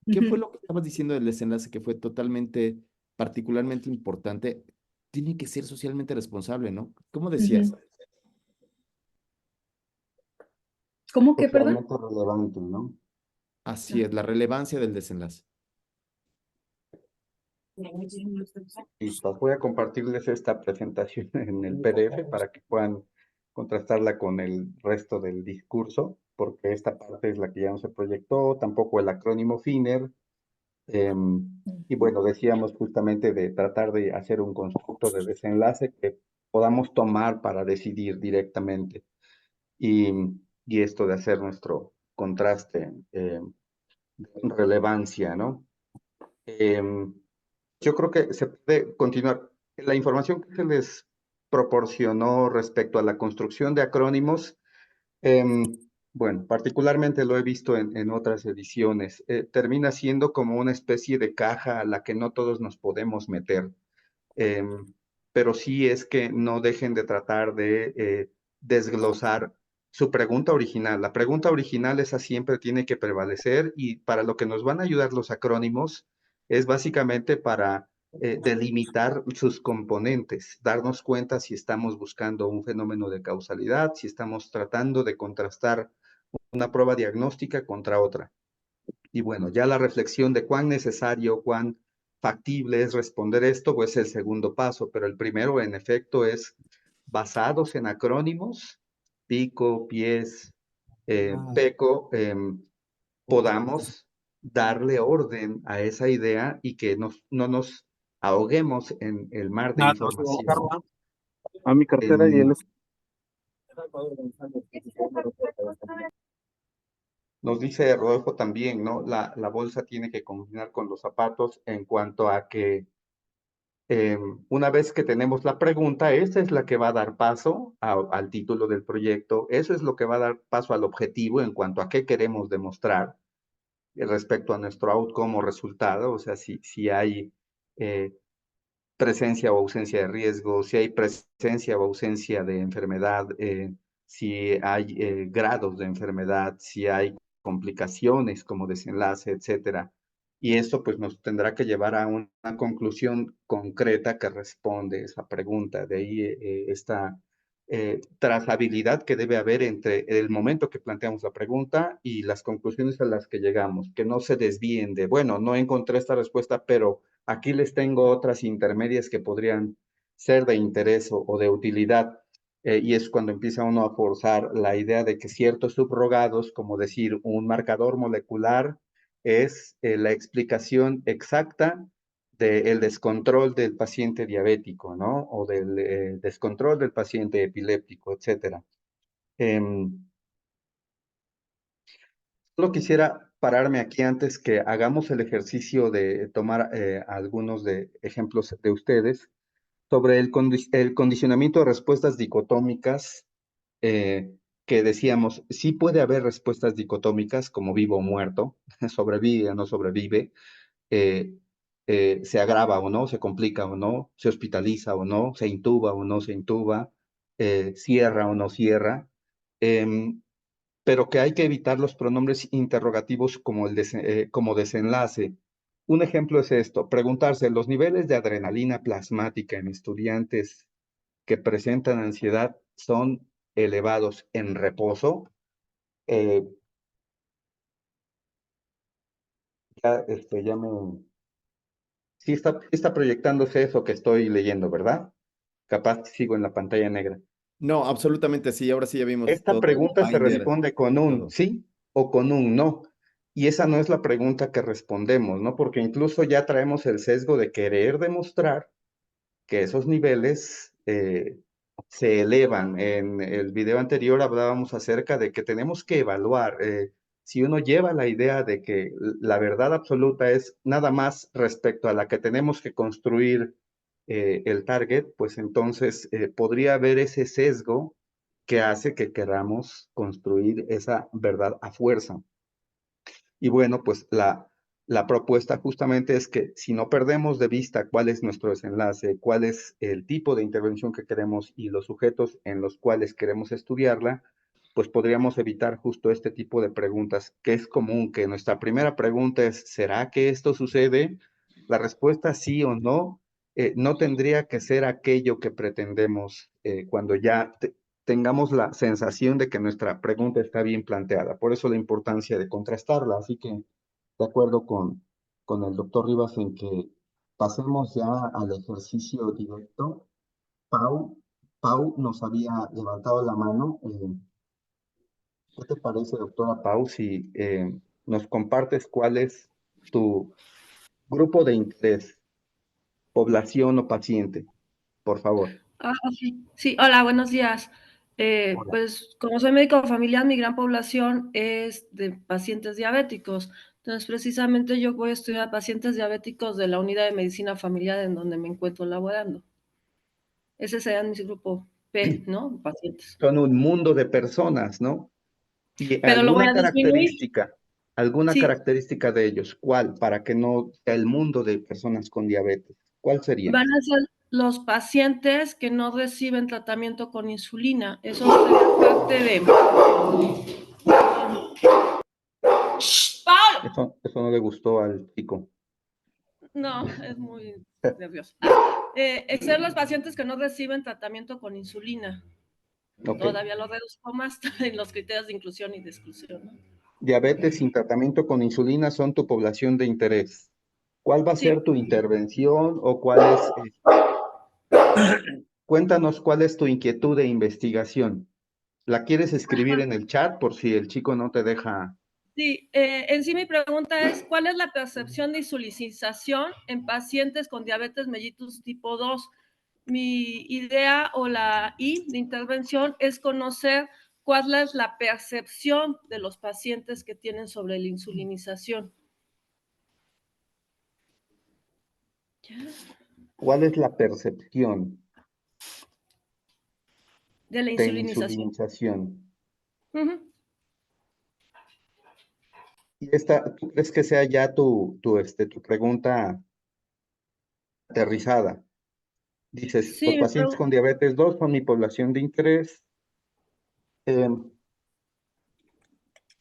¿Qué fue Ujú. lo que estabas diciendo del desenlace que fue totalmente, particularmente importante? Tiene que ser socialmente responsable, ¿no? ¿Cómo decías? Ujú. ¿Cómo que, perdón? Socialmente relevante, ¿no? Así es, la relevancia del desenlace. Listo, voy a compartirles esta presentación en el PDF para que puedan contrastarla con el resto del discurso, porque esta parte es la que ya no se proyectó, tampoco el acrónimo FINER. Y bueno, decíamos justamente de tratar de hacer un constructo de desenlace que podamos tomar para decidir directamente y, y esto de hacer nuestro contraste de relevancia, ¿no? Yo creo que se puede continuar. La información que se les proporcionó respecto a la construcción de acrónimos, bueno, particularmente lo he visto en otras ediciones, termina siendo como una especie de caja a la que no todos nos podemos meter. Pero sí es que no dejen de tratar de desglosar su pregunta original. La pregunta original, esa siempre tiene que prevalecer y para lo que nos van a ayudar los acrónimos es básicamente para delimitar sus componentes, darnos cuenta si estamos buscando un fenómeno de causalidad, si estamos tratando de contrastar una prueba diagnóstica contra otra. Y bueno, ya la reflexión de cuán necesario, cuán factible es responder esto, pues es el segundo paso, pero el primero, en efecto, es basados en acrónimos, PICO, PIES, PECO, podamos darle orden a esa idea y que no nos ahoguemos en el mar de información. A mi cartera y él es... Nos dice Rodolfo también, ¿no? La bolsa tiene que combinar con los zapatos en cuanto a que Una vez que tenemos la pregunta, esa es la que va a dar paso al título del proyecto, eso es lo que va a dar paso al objetivo en cuanto a qué queremos demostrar respecto a nuestro outcome o resultado, o sea, si hay presencia o ausencia de riesgo, si hay presencia o ausencia de enfermedad, si hay grados de enfermedad, si hay complicaciones como desenlace, etcétera. Y eso pues nos tendrá que llevar a una conclusión concreta que responde esa pregunta. De ahí esta trazabilidad que debe haber entre el momento que planteamos la pregunta y las conclusiones a las que llegamos, que no se desvíen de, bueno, no encontré esta respuesta, pero aquí les tengo otras intermedias que podrían ser de interés o de utilidad. Y es cuando empieza uno a forzar la idea de que ciertos subrogados, como decir un marcador molecular, es la explicación exacta del descontrol del paciente diabético, ¿no? O del descontrol del paciente epiléptico, etcétera. Solo quisiera pararme aquí antes que hagamos el ejercicio de tomar algunos de ejemplos de ustedes sobre el condicionamiento de respuestas dicotómicas, que decíamos, sí puede haber respuestas dicotómicas como vivo o muerto, sobrevive o no sobrevive, eh, se agrava o no, se complica o no, se hospitaliza o no, se intuba o no se intuba, cierra o no cierra, pero que hay que evitar los pronombres interrogativos como desenlace. Un ejemplo es esto, preguntarse, ¿los niveles de adrenalina plasmática en estudiantes que presentan ansiedad son elevados en reposo? Ya me... Sí está proyectándose eso que estoy leyendo, ¿verdad? Capaz sigo en la pantalla negra. No, absolutamente sí. Ahora sí ya vimos Esta todo el pregunta se binder responde con y un todo. sí o con un no. Y esa no es la pregunta que respondemos, ¿no? Porque incluso ya traemos el sesgo de querer demostrar que esos niveles se elevan. En el video anterior hablábamos acerca de que tenemos que evaluar. Si uno lleva la idea de que la verdad absoluta es nada más respecto a la que tenemos que construir el target, pues entonces podría haber ese sesgo que hace que queramos construir esa verdad a fuerza. Y bueno, pues la propuesta justamente es que si no perdemos de vista cuál es nuestro desenlace, cuál es el tipo de intervención que queremos y los sujetos en los cuales queremos estudiarla, pues podríamos evitar justo este tipo de preguntas, que es común que nuestra primera pregunta es, ¿será que esto sucede? La respuesta sí o no, no tendría que ser aquello que pretendemos cuando ya tengamos la sensación de que nuestra pregunta está bien planteada. Por eso la importancia de contrastarla. Así que, de acuerdo con el doctor Rivas en que pasemos ya al ejercicio directo. Pau nos había levantado la mano. ¿Qué te parece, doctora Pau, si nos compartes cuál es tu grupo de interés, población o paciente, por favor? Sí. Sí, hola, buenos días. Hola. Pues como soy médico familiar, mi gran población es de pacientes diabéticos. Entonces, precisamente yo voy a estudiar pacientes diabéticos de la unidad de medicina familiar en donde me encuentro laborando. Ese sería mi grupo P, ¿no? Pacientes. Son un mundo de personas, ¿no? Y Pero lo voy a disminuir. alguna Sí, característica de ellos, ¿cuál? Para que no sea el mundo de personas con diabetes, ¿cuál sería? van a ser los pacientes que no reciben tratamiento con insulina. Eso sería parte de... ¡Pablo! Eso no le gustó al chico. No, es muy nervioso. Ser los pacientes que no reciben tratamiento con insulina. Ok. Todavía lo reduzco más en los criterios de inclusión y de exclusión, ¿no? Diabetes sin tratamiento con insulina son tu población de interés. ¿Cuál va a ser Sí. tu intervención o cuál es? Cuéntanos cuál es tu inquietud de investigación. ¿La quieres escribir en el chat por si el chico no te deja? Sí, en sí mi pregunta es, ¿cuál es la percepción de insulinización en pacientes con diabetes mellitus tipo 2? Mi idea o la I de intervención es conocer cuál es la percepción de los pacientes que tienen sobre la insulinización. ¿Cuál es la percepción de la de insulinización. insulinización? Ujú. Y ¿tú crees que sea ya tu pregunta aterrizada? Dices, los Sí, pacientes con diabetes 2 son mi población de interés.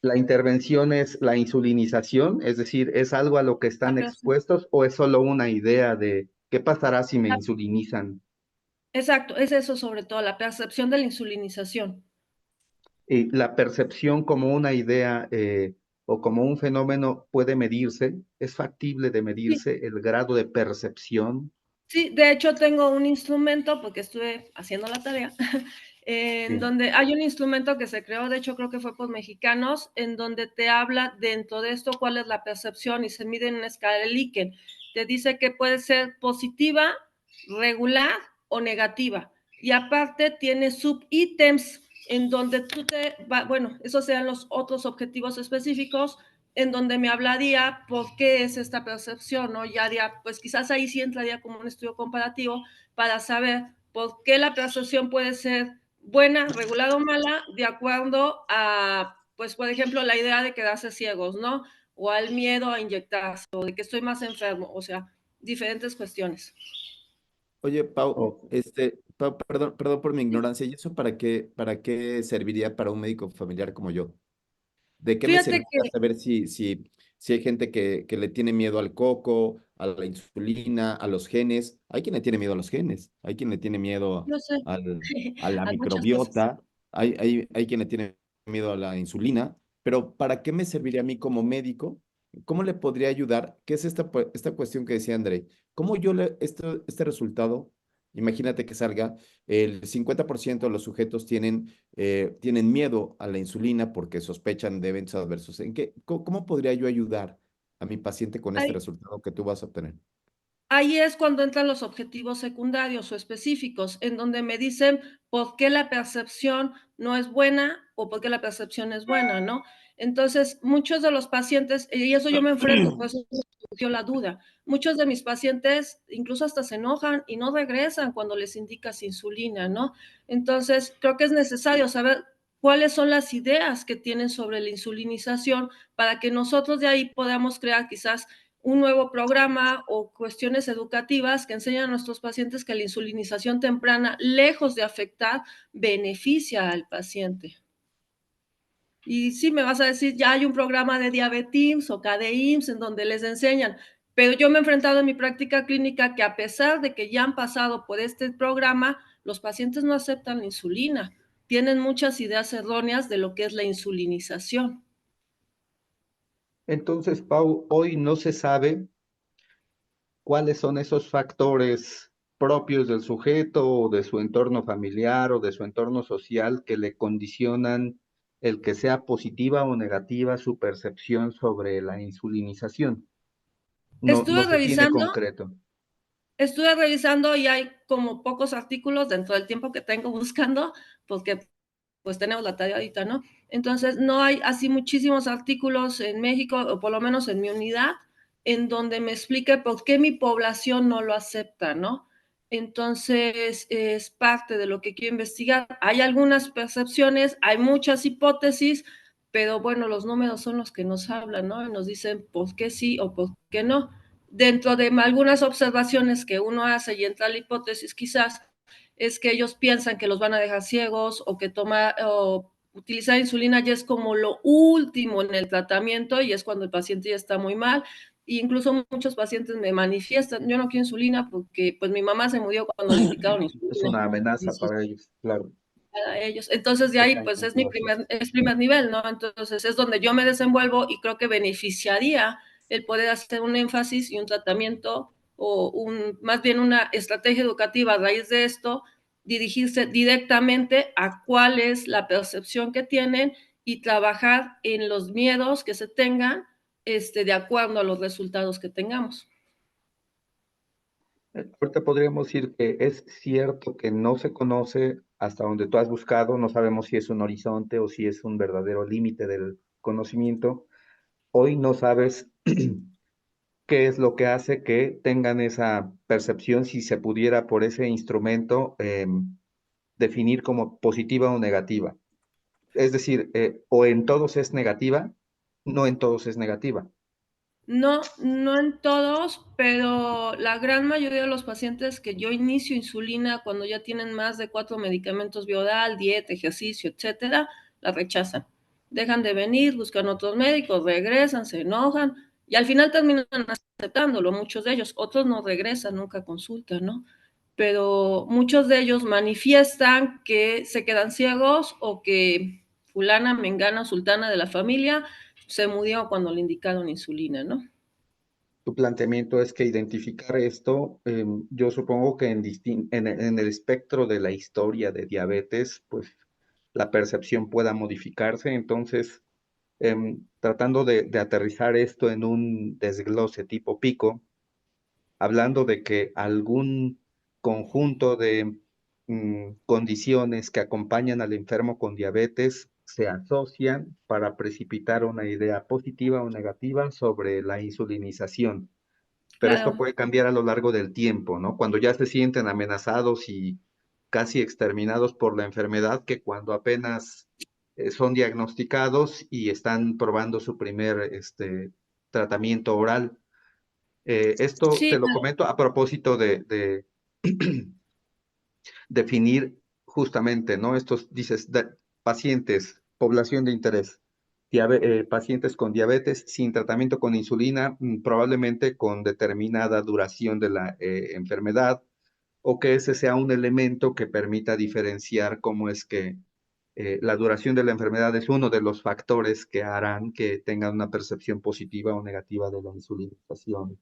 ¿La intervención es la insulinización? Es decir, ¿es algo a lo que están expuestos o es solo una idea de qué pasará si me insulinizan? exacto, es eso sobre todo, la percepción de la insulinización. Y la percepción como una idea o como un fenómeno puede medirse, es factible de Sí, medirse el grado de percepción. sí, de hecho tengo un instrumento, porque estuve haciendo la tarea, en Sí. donde hay un instrumento que se creó, de hecho creo que fue por mexicanos, en donde te habla dentro de esto cuál es la percepción y se mide en una escala de Likert. Te dice que puede ser positiva, regular o negativa. Y aparte tiene subítems en donde bueno, esos sean los otros objetivos específicos, en donde me hablaría por qué es esta percepción, ¿no? Ya haría, pues quizás ahí sí entraría como un estudio comparativo para saber por qué la percepción puede ser buena, regular o mala, de acuerdo a, pues, por ejemplo, la idea de quedarse ciegos, ¿no? O al miedo a inyectarse, o de que estoy más enfermo, o sea, diferentes cuestiones. Oye, Pau, Ok. Pau, perdón por mi ignorancia, ¿y eso para qué serviría para un médico familiar como yo? ¿De qué me Fíjate serviría que saber si hay gente que le tiene miedo al coco, a la insulina, a los genes? Hay quien le tiene miedo a los genes, hay quien le tiene miedo no sé, a la a muchas cosas. microbiota, hay quien le tiene miedo a la insulina, pero ¿para qué me serviría a mí como médico? ¿Cómo le podría ayudar? ¿Qué es esta cuestión que decía André? ¿Cómo este resultado, imagínate que salga, el 50% de los sujetos tienen miedo a la insulina porque sospechan de eventos adversos? ¿Cómo podría yo ayudar a mi paciente con este Ahí, resultado que tú vas a obtener? ahí es cuando entran los objetivos secundarios o específicos, en donde me dicen por qué la percepción no es buena o por qué la percepción es buena, ¿no? Entonces, muchos de los pacientes, y eso yo me enfrento, por eso me surgió la duda, muchos de mis pacientes incluso hasta se enojan y no regresan cuando les indicas insulina, ¿no? Entonces, creo que es necesario saber cuáles son las ideas que tienen sobre la insulinización para que nosotros de ahí podamos crear quizás un nuevo programa o cuestiones educativas que enseñan a nuestros pacientes que la insulinización temprana, lejos de afectar, beneficia al paciente. Y sí, me vas a decir, ya hay un programa de Diabetims o KDIMS en donde les enseñan, pero yo me he enfrentado en mi práctica clínica que a pesar de que ya han pasado por este programa, los pacientes no aceptan la insulina. Tienen muchas ideas erróneas de lo que es la insulinización. Entonces, Pau, hoy no se sabe cuáles son esos factores propios del sujeto o de su entorno familiar o de su entorno social que le condicionan el que sea positiva o negativa su percepción sobre la insulinización. No Estuve se tiene revisando concreto. Estuve revisando y hay como pocos artículos dentro del tiempo que tengo buscando, porque pues tenemos la tarea ahorita, ¿no? Entonces, no hay así muchísimos artículos en México, o por lo menos en mi unidad, en donde me explique por qué mi población no lo acepta, ¿no? Entonces, es parte de lo que quiero investigar. Hay algunas percepciones, hay muchas hipótesis, pero bueno, los números son los que nos hablan, ¿no? Y nos dicen por qué sí o por qué no. Dentro de algunas observaciones que uno hace y entra la hipótesis quizás, es que ellos piensan que los van a dejar ciegos o que utilizar insulina ya es como lo último en el tratamiento y es cuando el paciente ya está muy mal. E incluso muchos pacientes me manifiestan, yo no quiero insulina porque pues mi mamá se murió cuando le indicaron Es insulina. una amenaza Dices, para ellos, claro. para ellos. Entonces de Se ahí caen pues con es todas esas. primer nivel, ¿no? Entonces es donde yo me desenvuelvo y creo que beneficiaría el poder hacer un énfasis y un tratamiento o más bien una estrategia educativa a raíz de esto, dirigirse directamente a cuál es la percepción que tienen y trabajar en los miedos que se tengan de acuerdo a los resultados que tengamos. Ahorita podríamos decir que es cierto que no se conoce hasta donde tú has buscado, no sabemos si es un horizonte o si es un verdadero límite del conocimiento. Hoy no sabes qué es lo que hace que tengan esa percepción, si se pudiera por ese instrumento definir como positiva o negativa. Es decir, o en todos es negativa, no en todos es negativa. No, no en todos, pero la gran mayoría de los pacientes que yo inicio insulina cuando ya tienen más de 4 medicamentos vía oral, dieta, ejercicio, etcétera, la rechazan. Dejan de venir, buscan otros médicos, regresan, se enojan y al final terminan aceptándolo, muchos de ellos. Otros no regresan, nunca consultan, ¿no? Pero muchos de ellos manifiestan que se quedan ciegos o que fulana, mengana, sultana de la familia se murió cuando le indicaron insulina, ¿no? Tu planteamiento es que identificar esto, yo supongo que en el espectro de la historia de diabetes, pues la percepción pueda modificarse. Entonces, tratando de aterrizar esto en un desglose tipo pico, hablando de que algún conjunto de condiciones que acompañan al enfermo con diabetes se asocian para precipitar una idea positiva o negativa sobre la insulinización. Pero esto Claro. puede cambiar a lo largo del tiempo, ¿no? Cuando ya se sienten amenazados y casi exterminados por la enfermedad, que cuando apenas son diagnosticados y están probando su primer tratamiento oral. Esto Sí, te lo comento a propósito de definir justamente, ¿no? Estos, dices, pacientes, población de interés, pacientes con diabetes sin tratamiento con insulina, probablemente con determinada duración de la enfermedad, o que ese sea un elemento que permita diferenciar cómo es que la duración de la enfermedad es uno de los factores que harán que tengan una percepción positiva o negativa de la insulinización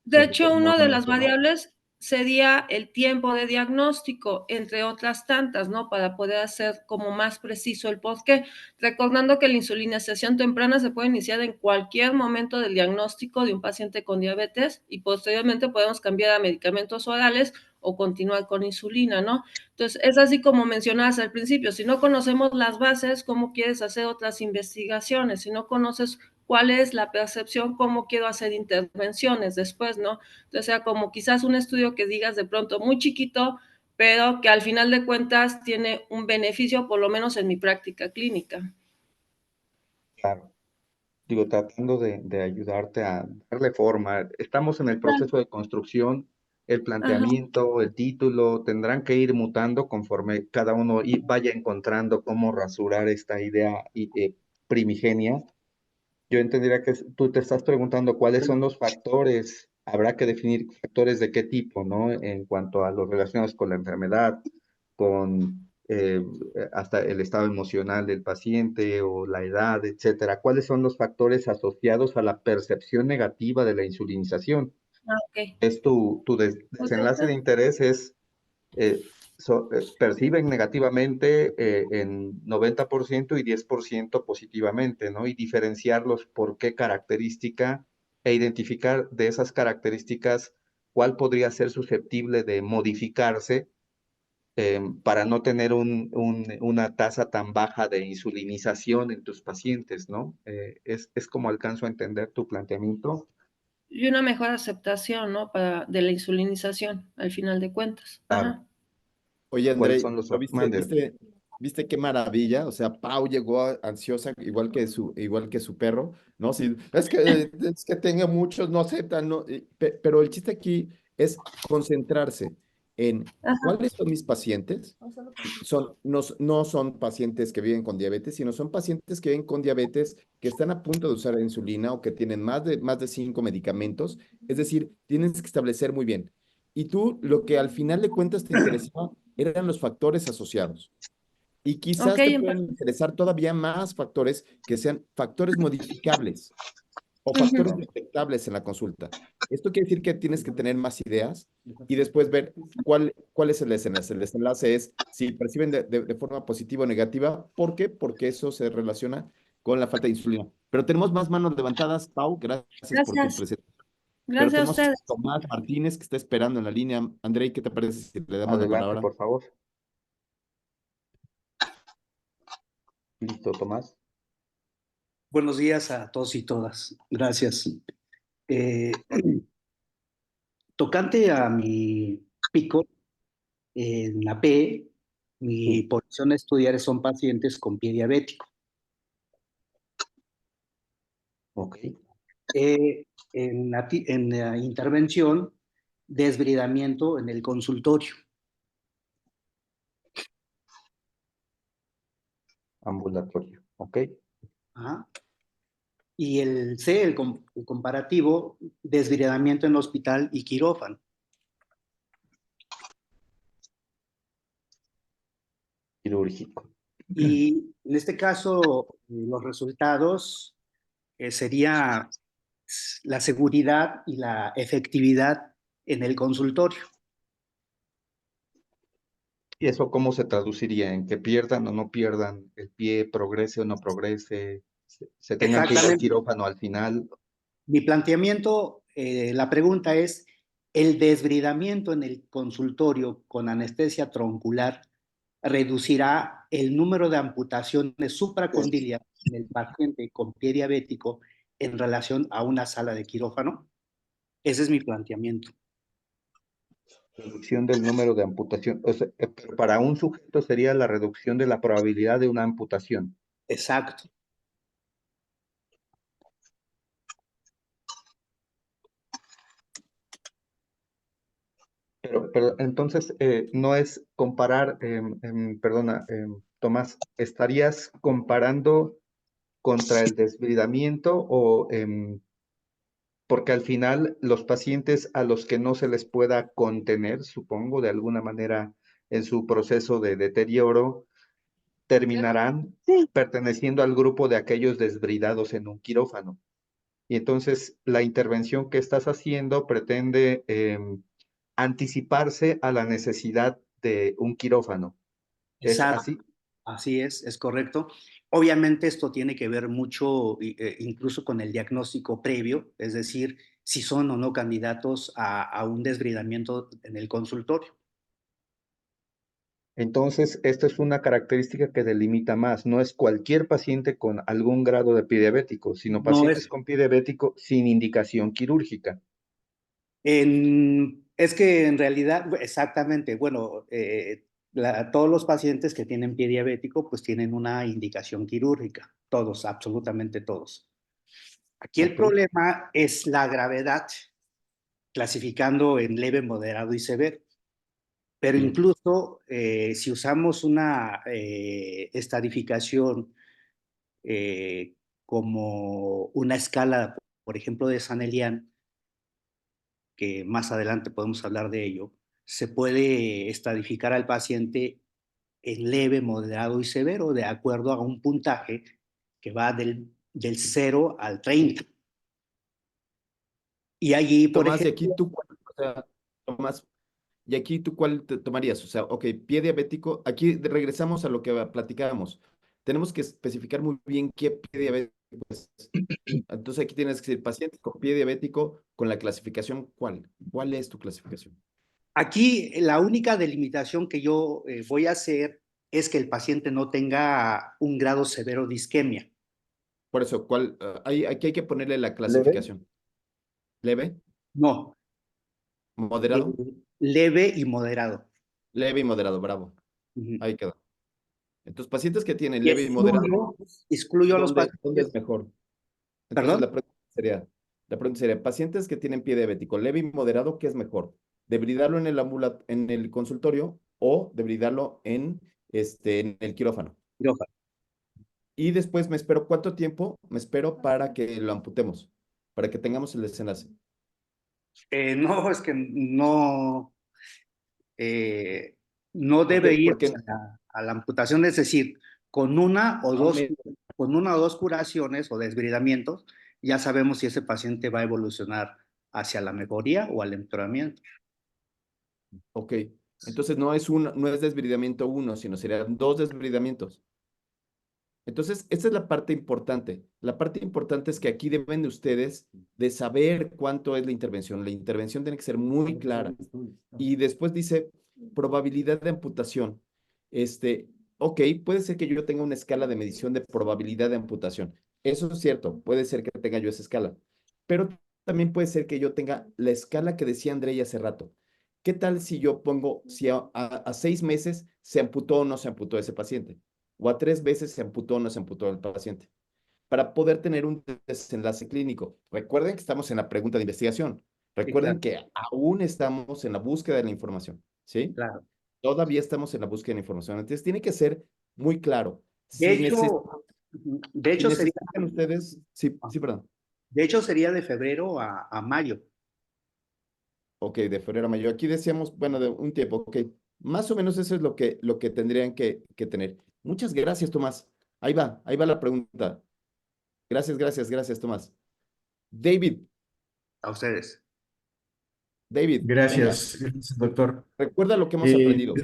de en hecho, una determinado de las momento, ¿no? variables sería el tiempo de diagnóstico, entre otras tantas, ¿no? Para poder hacer como más preciso el porqué. Recordando que la insulinización temprana se puede iniciar en cualquier momento del diagnóstico de un paciente con diabetes y posteriormente podemos cambiar a medicamentos orales o continuar con insulina, ¿no? Entonces, es así como mencionabas al principio, si no conocemos las bases, ¿cómo quieres hacer otras investigaciones? Si no conoces cuál es la percepción, cómo quiero hacer intervenciones después, ¿no? Entonces, sea como quizás un estudio que digas de pronto muy chiquito, pero que al final de cuentas tiene un beneficio, por lo menos en mi práctica clínica. Claro. Digo, tratando de ayudarte a darle forma. Estamos en el proceso de construcción, el Ajá. planteamiento, el título, tendrán que ir mutando conforme cada uno vaya encontrando cómo rasurar esta idea primigenia. Yo entendería que tú te estás preguntando cuáles son los factores, habrá que definir factores de qué tipo, ¿no? En cuanto a los relacionados con la enfermedad, con hasta el estado emocional del paciente o la edad, etcétera. ¿Cuáles son los factores asociados a la percepción negativa de la insulinización? Ah, ok. Es tu desenlace de interés es eh, perciben negativamente en 90% y 10% positivamente, ¿no? Y diferenciarlos por qué característica e identificar de esas características cuál podría ser susceptible de modificarse para no tener una tasa tan baja de insulinización en tus pacientes, ¿no? Es como alcanzo a entender tu planteamiento. Y una mejor aceptación, ¿no? De la insulinización, al final de cuentas. Claro. Ajá. Oye, ¿Cuáles Andrei, son los ¿pero viste qué maravilla? O sea, Pau llegó ansiosa, igual que su perro, ¿no? Sí, es que tenga muchos, no aceptan, ¿no? Pero el chiste aquí es concentrarse en Ajá. cuáles son mis pacientes. No son pacientes que viven con diabetes, sino son pacientes que viven con diabetes, que están a punto de usar la insulina o que tienen más de 5 medicamentos. Es decir, tienes que establecer muy bien. Y tú, lo que al final de cuentas te interesaba eran los factores asociados. Y Ok, quizás te puedan interesar todavía más factores que sean factores modificables o factores detectables en la consulta. Esto quiere decir que tienes que tener más ideas y después ver cuál es el desenlace. El desenlace es si perciben de forma positiva o negativa. ¿Por qué? Porque eso se relaciona con la falta de insulina. Pero tenemos más manos levantadas, Pau. Gracias por tu gracias. presentación. Pero Gracias a tenemos a ustedes. Tomás Martínez que está esperando en la línea. Andrei, ¿qué te parece si le damos la Adelante, palabra? por favor. Listo, Tomás. Buenos días a todos y todas. Gracias. Eh, Tocante a mi pico, en la P, mi posición a estudiar son pacientes con pie diabético. Ok. En la intervención, desbridamiento en el consultorio. Ambulatorio. Ok. Ajá. Y el C, el comparativo, desbridamiento en hospital y quirófano. Quirúrgico. Y en este caso, los resultados sería la seguridad y la efectividad en el consultorio. ¿Y eso cómo se traduciría? ¿En que pierdan o no pierdan el pie, progrese o no progrese, se tengan que ir al Exactamente. quirófano al final? Mi planteamiento, la pregunta es, ¿el desbridamiento en el consultorio con anestesia troncular reducirá el número de amputaciones supracondiliares en el paciente con pie diabético en relación a una sala de quirófano? Ese es mi planteamiento. Reducción del número de amputación. O sea, pero para un sujeto sería la reducción de la probabilidad de una amputación. Exacto. Pero entonces no es comparar, perdona, Tomás, ¿estarías comparando contra el desbridamiento o porque al final los pacientes a los que no se les pueda contener, supongo, de alguna manera en su proceso de deterioro, terminarán perteneciendo al grupo de aquellos desbridados en un quirófano? Y entonces la intervención que estás haciendo pretende anticiparse a la necesidad de un quirófano. ¿Es Exacto. así? Así es correcto. Obviamente esto tiene que ver mucho, incluso con el diagnóstico previo, es decir, si son o no candidatos a un desbridamiento en el consultorio. Entonces, esta es una característica que delimita más. No es cualquier paciente con algún grado de pie diabético, sino No pacientes es, con pie diabético sin indicación quirúrgica. es que en realidad, exactamente, bueno, todos los pacientes que tienen pie diabético pues tienen una indicación quirúrgica, todos, absolutamente todos. Aquí el Ok. problema es la gravedad, clasificando en leve, moderado y severo. Pero Sí. incluso si usamos una estadificación como una escala, por ejemplo, de Snellian, que más adelante podemos hablar de ello, se puede estadificar al paciente en leve, moderado y severo, de acuerdo a un puntaje que va del 0 al 30. Y allí, por Tomás, y ejemplo, aquí tú, o sea, Tomás, ¿y aquí tú cuál te tomarías? O sea, ok, pie diabético, aquí regresamos a lo que platicábamos. Tenemos que especificar muy bien qué pie diabético es. Entonces aquí tienes que decir paciente con pie diabético con la clasificación, ¿cuál? ¿Cuál es tu clasificación? aquí la única delimitación que yo voy a hacer es que el paciente no tenga un grado severo de isquemia. Por eso, ¿cuál? Aquí hay que ponerle la ¿Leve? clasificación. ¿Leve? No, ¿Moderado? leve y moderado. Leve y moderado, bravo. Ujú. Ahí quedó. Entonces, pacientes que tienen Y leve y moderado, excluyo a los ¿dónde es pacientes, mejor? Entonces, perdón, la pregunta sería, pacientes que tienen pie diabético, leve y moderado, ¿qué es mejor? ¿Debridarlo en el consultorio o debridarlo en el quirófano? quirófano. Y después me espero, ¿cuánto tiempo me espero para que lo amputemos? Para que tengamos el desenlace. No, es que no, eh, no Ok, debe ir porque, a la amputación, es decir, con una o dos, mira, con una o dos curaciones o desbridamientos, ya sabemos si ese paciente va a evolucionar hacia la mejoría o al empeoramiento. ok, entonces no es desbridamiento uno, sino serían dos desbridamientos. Entonces, esta es la parte importante. La parte importante es que aquí deben de ustedes de saber cuánto es la intervención. La intervención tiene que ser muy clara. Y después dice probabilidad de amputación. Ok, puede ser que yo tenga una escala de medición de probabilidad de amputación. Eso es cierto, puede ser que tenga yo esa escala. Pero también puede ser que yo tenga la escala que decía Andrei hace rato. ¿Qué tal si yo pongo, si a 6 meses se amputó o no se amputó ese paciente? O a 3 veces se amputó o no se amputó el paciente. Para poder tener un desenlace clínico. Recuerden que estamos en la pregunta de investigación. Sí, Recuerden claro, que aún estamos en la búsqueda de la información, ¿sí? claro. Todavía estamos en la búsqueda de la información. Entonces tiene que ser muy claro. De Si, de hecho sería, necesitan ustedes, sí, sí, perdón. de hecho sería de febrero a mayo. Ok, de febrero a mayo. Aquí decíamos, bueno, de un tiempo, ok. Más o menos eso es lo que tendrían que tener. Muchas gracias, Tomás. Ahí va la pregunta. Gracias, gracias, gracias, Tomás. David, A ustedes. David, venga, Gracias, doctor. recuerda lo que hemos Eh, aprendido.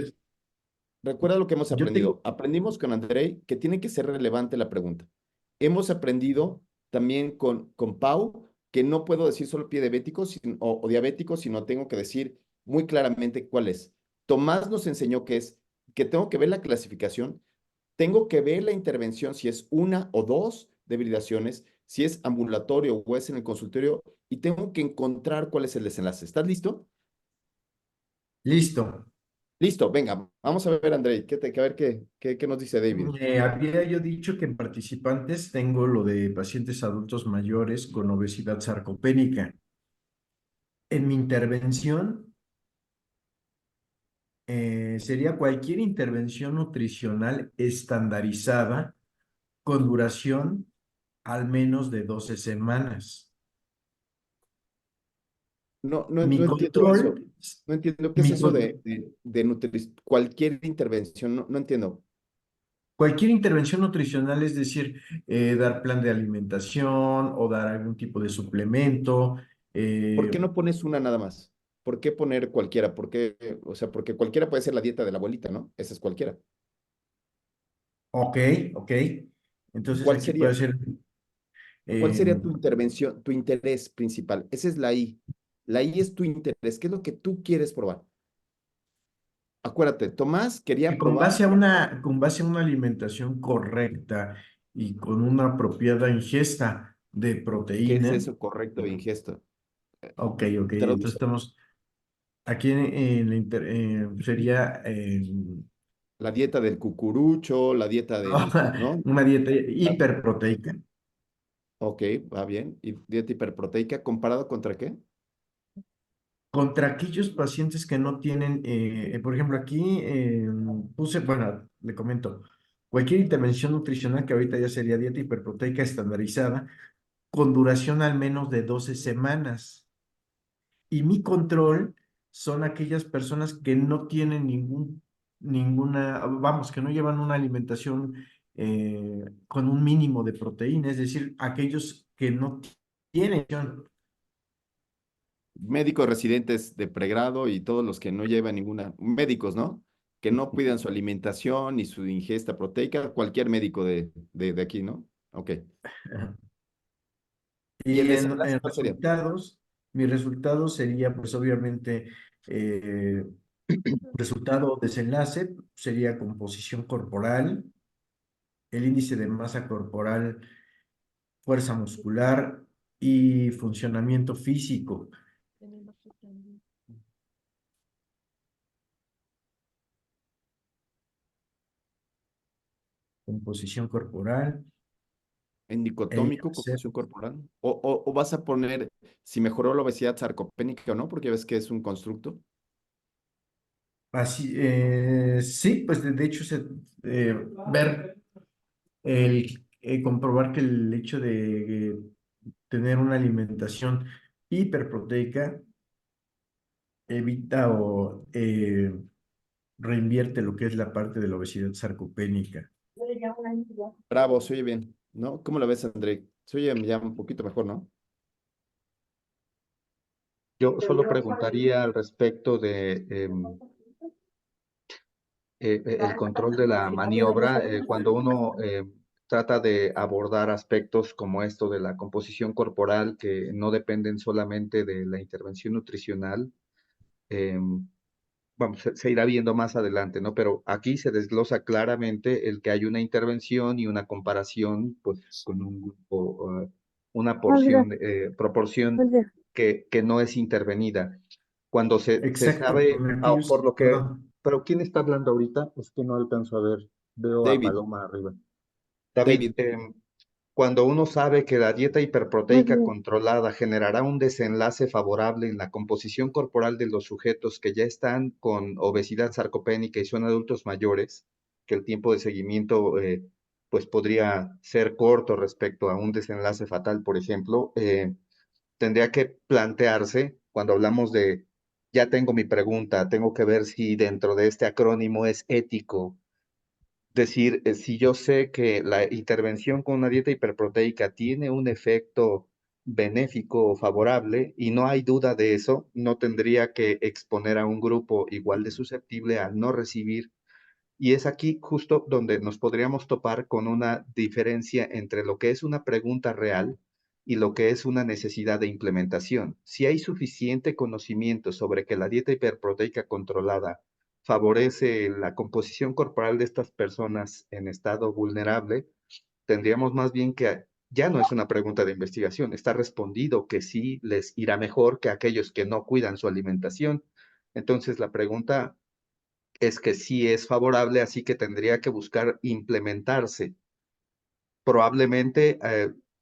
Recuerda lo que hemos yo aprendido. tengo, Aprendimos con Andrei que tiene que ser relevante la pregunta. Hemos aprendido también con Pau que no puedo decir solo pie diabético o diabético, sino tengo que decir muy claramente cuál es. Tomás nos enseñó que tengo que ver la clasificación, tengo que ver la intervención, si es una o dos debilidaciones, si es ambulatorio o es en el consultorio, y tengo que encontrar cuál es el desenlace. ¿Estás listo? listo. Listo, venga, vamos a ver, Andrei, a ver qué nos dice David. Había yo dicho que en participantes tengo lo de pacientes adultos mayores con obesidad sarcopénica. En mi intervención sería cualquier intervención nutricional estandarizada con duración al menos de 12 semanas. Mi No entiendo control, eso. No entiendo qué es mi eso con- cualquier intervención. No entiendo. cualquier intervención nutricional, es decir, dar plan de alimentación o dar algún tipo de suplemento. ¿Por eh, qué no pones una nada más? ¿Por qué poner cualquiera? ¿Por qué? O sea, porque cualquiera puede ser la dieta de la abuelita, ¿no? Esa es cualquiera. ok, ok. Entonces ¿Cuál aquí puede sería? ser ¿Cuál eh, sería tu intervención, tu interés principal? Esa es la I. La I es tu interés. ¿Qué es lo que tú quieres probar? Acuérdate, Tomás quería que con probar base a con base a una alimentación correcta y con una apropiada ingesta de qué es proteína. eso correcto de ingesta. Ok, ok. Entonces Traduce. estamos aquí en sería La dieta del cucurucho, la dieta ¿no? una dieta hiperproteica. Ok, va bien. ¿Y dieta hiperproteica comparado contra qué? Contra aquellos pacientes que no tienen, por ejemplo, aquí puse, bueno, le comento, cualquier intervención nutricional que ahorita ya sería dieta hiperproteica estandarizada con duración al menos de 12 semanas. Y mi control son aquellas personas que no tienen vamos, que no llevan una alimentación con un mínimo de proteína, es decir, aquellos que no tienen. Médicos residentes de pregrado y todos los que no llevan ninguna, médicos, ¿no? Que no cuidan su alimentación y su ingesta proteica, cualquier médico de aquí, ¿no? Ok. ¿Y el Y desenlace en cuál sería? resultados, mi resultado sería, pues obviamente, resultado desenlace sería composición corporal, el índice de masa corporal, fuerza muscular y funcionamiento físico. Composición corporal, ¿En el dicotómico, composición corporal? ¿O vas a poner si mejoró la obesidad sarcopénica o no? Porque ves que es un constructo. así, sí, pues de hecho, ver comprobar que el hecho de tener una alimentación hiperproteica evita o reinvierte lo que es la parte de la obesidad sarcopénica. Bravo, se oye bien, ¿no? ¿Cómo lo ves, André? Se oye ya un poquito mejor, ¿no? Yo solo preguntaría al respecto de el control de la maniobra cuando uno trata de abordar aspectos como esto de la composición corporal que no dependen solamente de la intervención nutricional. Vamos, se irá viendo más adelante, ¿no? Pero aquí se desglosa claramente el que hay una intervención y una comparación, pues, con un grupo una proporción Oye, que no es intervenida. Cuando se Exacto, sabe, con aquellos, por lo que, perdón, pero ¿quién está hablando ahorita? Es que no alcanzo a ver, veo a David, Paloma arriba. David, David. cuando uno sabe que la dieta muy hiperproteica bien. controlada generará un desenlace favorable en la composición corporal de los sujetos que ya están con obesidad sarcopénica y son adultos mayores, que el tiempo de seguimiento pues podría ser corto respecto a un desenlace fatal, por ejemplo, tendría que plantearse, cuando hablamos de, ya tengo mi pregunta, tengo que ver si dentro de este acrónimo es ético decir, si yo sé que la intervención con una dieta hiperproteica tiene un efecto benéfico o favorable y no hay duda de eso, no tendría que exponer a un grupo igual de susceptible a no recibir. Y es aquí justo donde nos podríamos topar con una diferencia entre lo que es una pregunta real y lo que es una necesidad de implementación. Si hay suficiente conocimiento sobre que la dieta hiperproteica controlada favorece la composición corporal de estas personas en estado vulnerable, tendríamos más bien que ya no es una pregunta de investigación, está respondido que sí les irá mejor que aquellos que no cuidan su alimentación. Entonces la pregunta es que sí es favorable, así que tendría que buscar implementarse. Probablemente,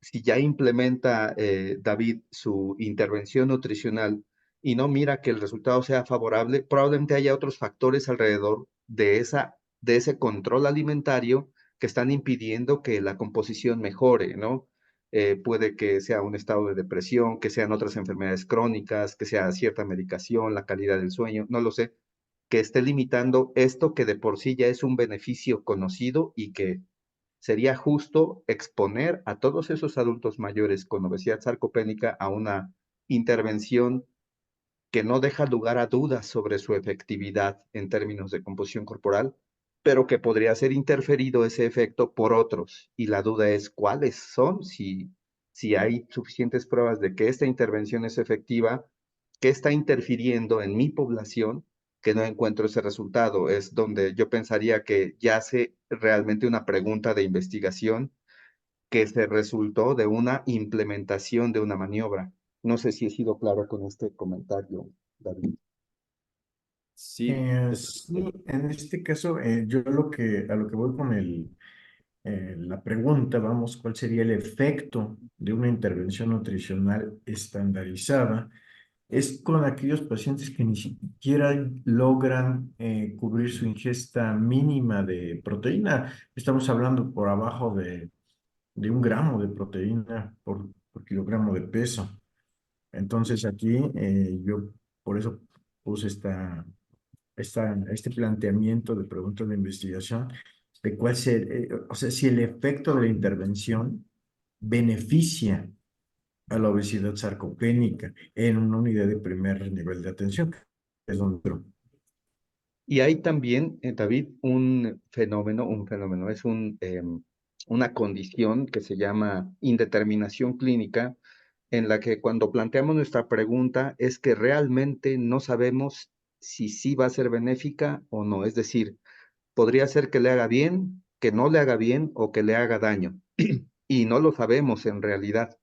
si ya implementa David su intervención nutricional y no mira que el resultado sea favorable, probablemente haya otros factores alrededor de ese control alimentario que están impidiendo que la composición mejore, ¿no? Puede que sea un estado de depresión, que sean otras enfermedades crónicas, que sea cierta medicación, la calidad del sueño, no lo sé, que esté limitando esto que de por sí ya es un beneficio conocido y que sería justo exponer a todos esos adultos mayores con obesidad sarcopénica a una intervención que no deja lugar a dudas sobre su efectividad en términos de composición corporal, pero que podría ser interferido ese efecto por otros. Y la duda es cuáles son, si hay suficientes pruebas de que esta intervención es efectiva, qué está interfiriendo en mi población que no encuentro ese resultado. Es donde yo pensaría que yace realmente una pregunta de investigación que se resultó de una implementación de una maniobra. No sé si he sido claro con este comentario, David. Sí, sí, en este caso, yo a lo que voy con la pregunta, vamos, ¿cuál sería el efecto de una intervención nutricional estandarizada? Es con aquellos pacientes que ni siquiera logran cubrir su ingesta mínima de proteína. Estamos hablando por abajo de 1 gramo de proteína por kilogramo de peso. Entonces aquí yo por eso puse este planteamiento de preguntas de investigación de cuál o sea, si el efecto de la intervención beneficia a la obesidad sarcopénica en una unidad de primer nivel de atención, que es donde... Y hay también, David, un fenómeno, es una condición que se llama indeterminación clínica, en la que cuando planteamos nuestra pregunta es que realmente no sabemos si sí va a ser benéfica o no. Es decir, podría ser que le haga bien, que no le haga bien o que le haga daño. Y no lo sabemos en realidad.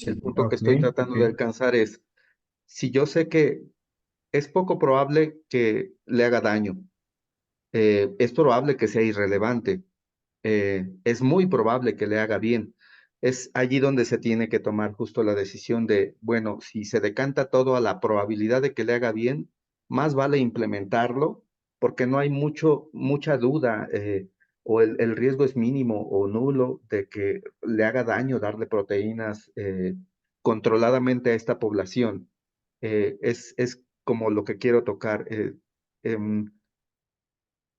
El punto que Ok, estoy tratando de ok. alcanzar es, si yo sé que es poco probable que le haga daño, es probable que sea irrelevante, es muy probable que le haga bien. Es allí donde se tiene que tomar justo la decisión de, bueno, si se decanta todo a la probabilidad de que le haga bien, más vale implementarlo porque no hay mucha duda o el riesgo es mínimo o nulo de que le haga daño darle proteínas controladamente a esta población. Es como lo que quiero tocar. Em,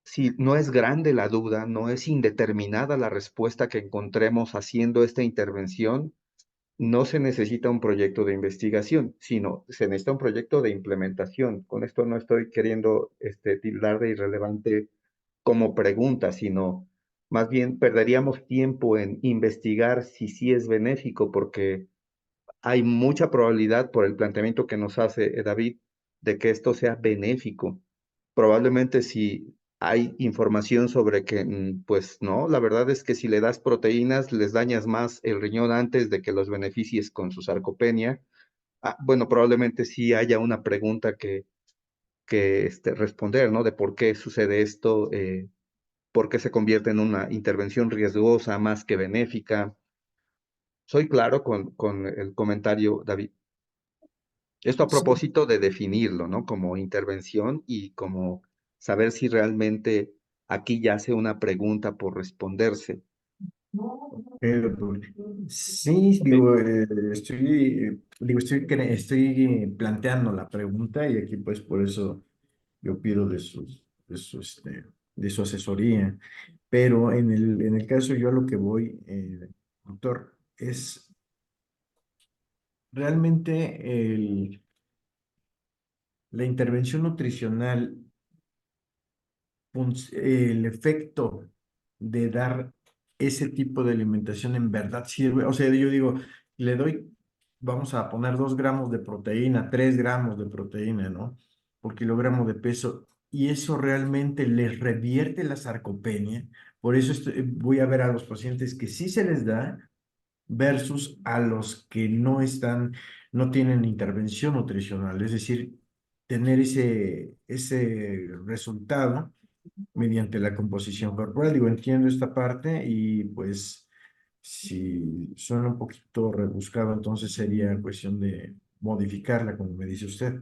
si no es grande la duda, no es indeterminada la respuesta que encontremos haciendo esta intervención, no se necesita un proyecto de investigación, sino se necesita un proyecto de implementación. Con esto no estoy queriendo tildar de irrelevante como pregunta, sino más bien perderíamos tiempo en investigar si sí es benéfico, porque hay mucha probabilidad por el planteamiento que nos hace David de que esto sea benéfico. Probablemente si hay información sobre que, pues no, la verdad es que si le das proteínas, les dañas más el riñón antes de que los beneficies con su sarcopenia. Bueno, probablemente sí haya una pregunta que responder, ¿no? De por qué sucede esto, por qué se convierte en una intervención riesgosa más que benéfica. Soy claro con el comentario, David. Esto a Sí. propósito de definirlo, ¿no? Como intervención y como saber si realmente aquí yace una pregunta por responderse. Doctor. Sí, digo, estoy planteando la pregunta y aquí pues por eso yo pido de su asesoría. Pero en el caso yo a lo que voy, doctor, es realmente la intervención nutricional, el efecto de dar ese tipo de alimentación en verdad sirve. O sea, yo digo, le doy, vamos a poner 2 gramos de proteína, 3 gramos de proteína, ¿no? Por kilogramo de peso, y eso realmente les revierte la sarcopenia. Por eso voy a ver a los pacientes que sí se les da versus a los que no tienen intervención nutricional, es decir, tener ese resultado mediante la composición corporal. Digo, entiendo esta parte y pues si suena un poquito rebuscado, entonces sería cuestión de modificarla, como me dice usted.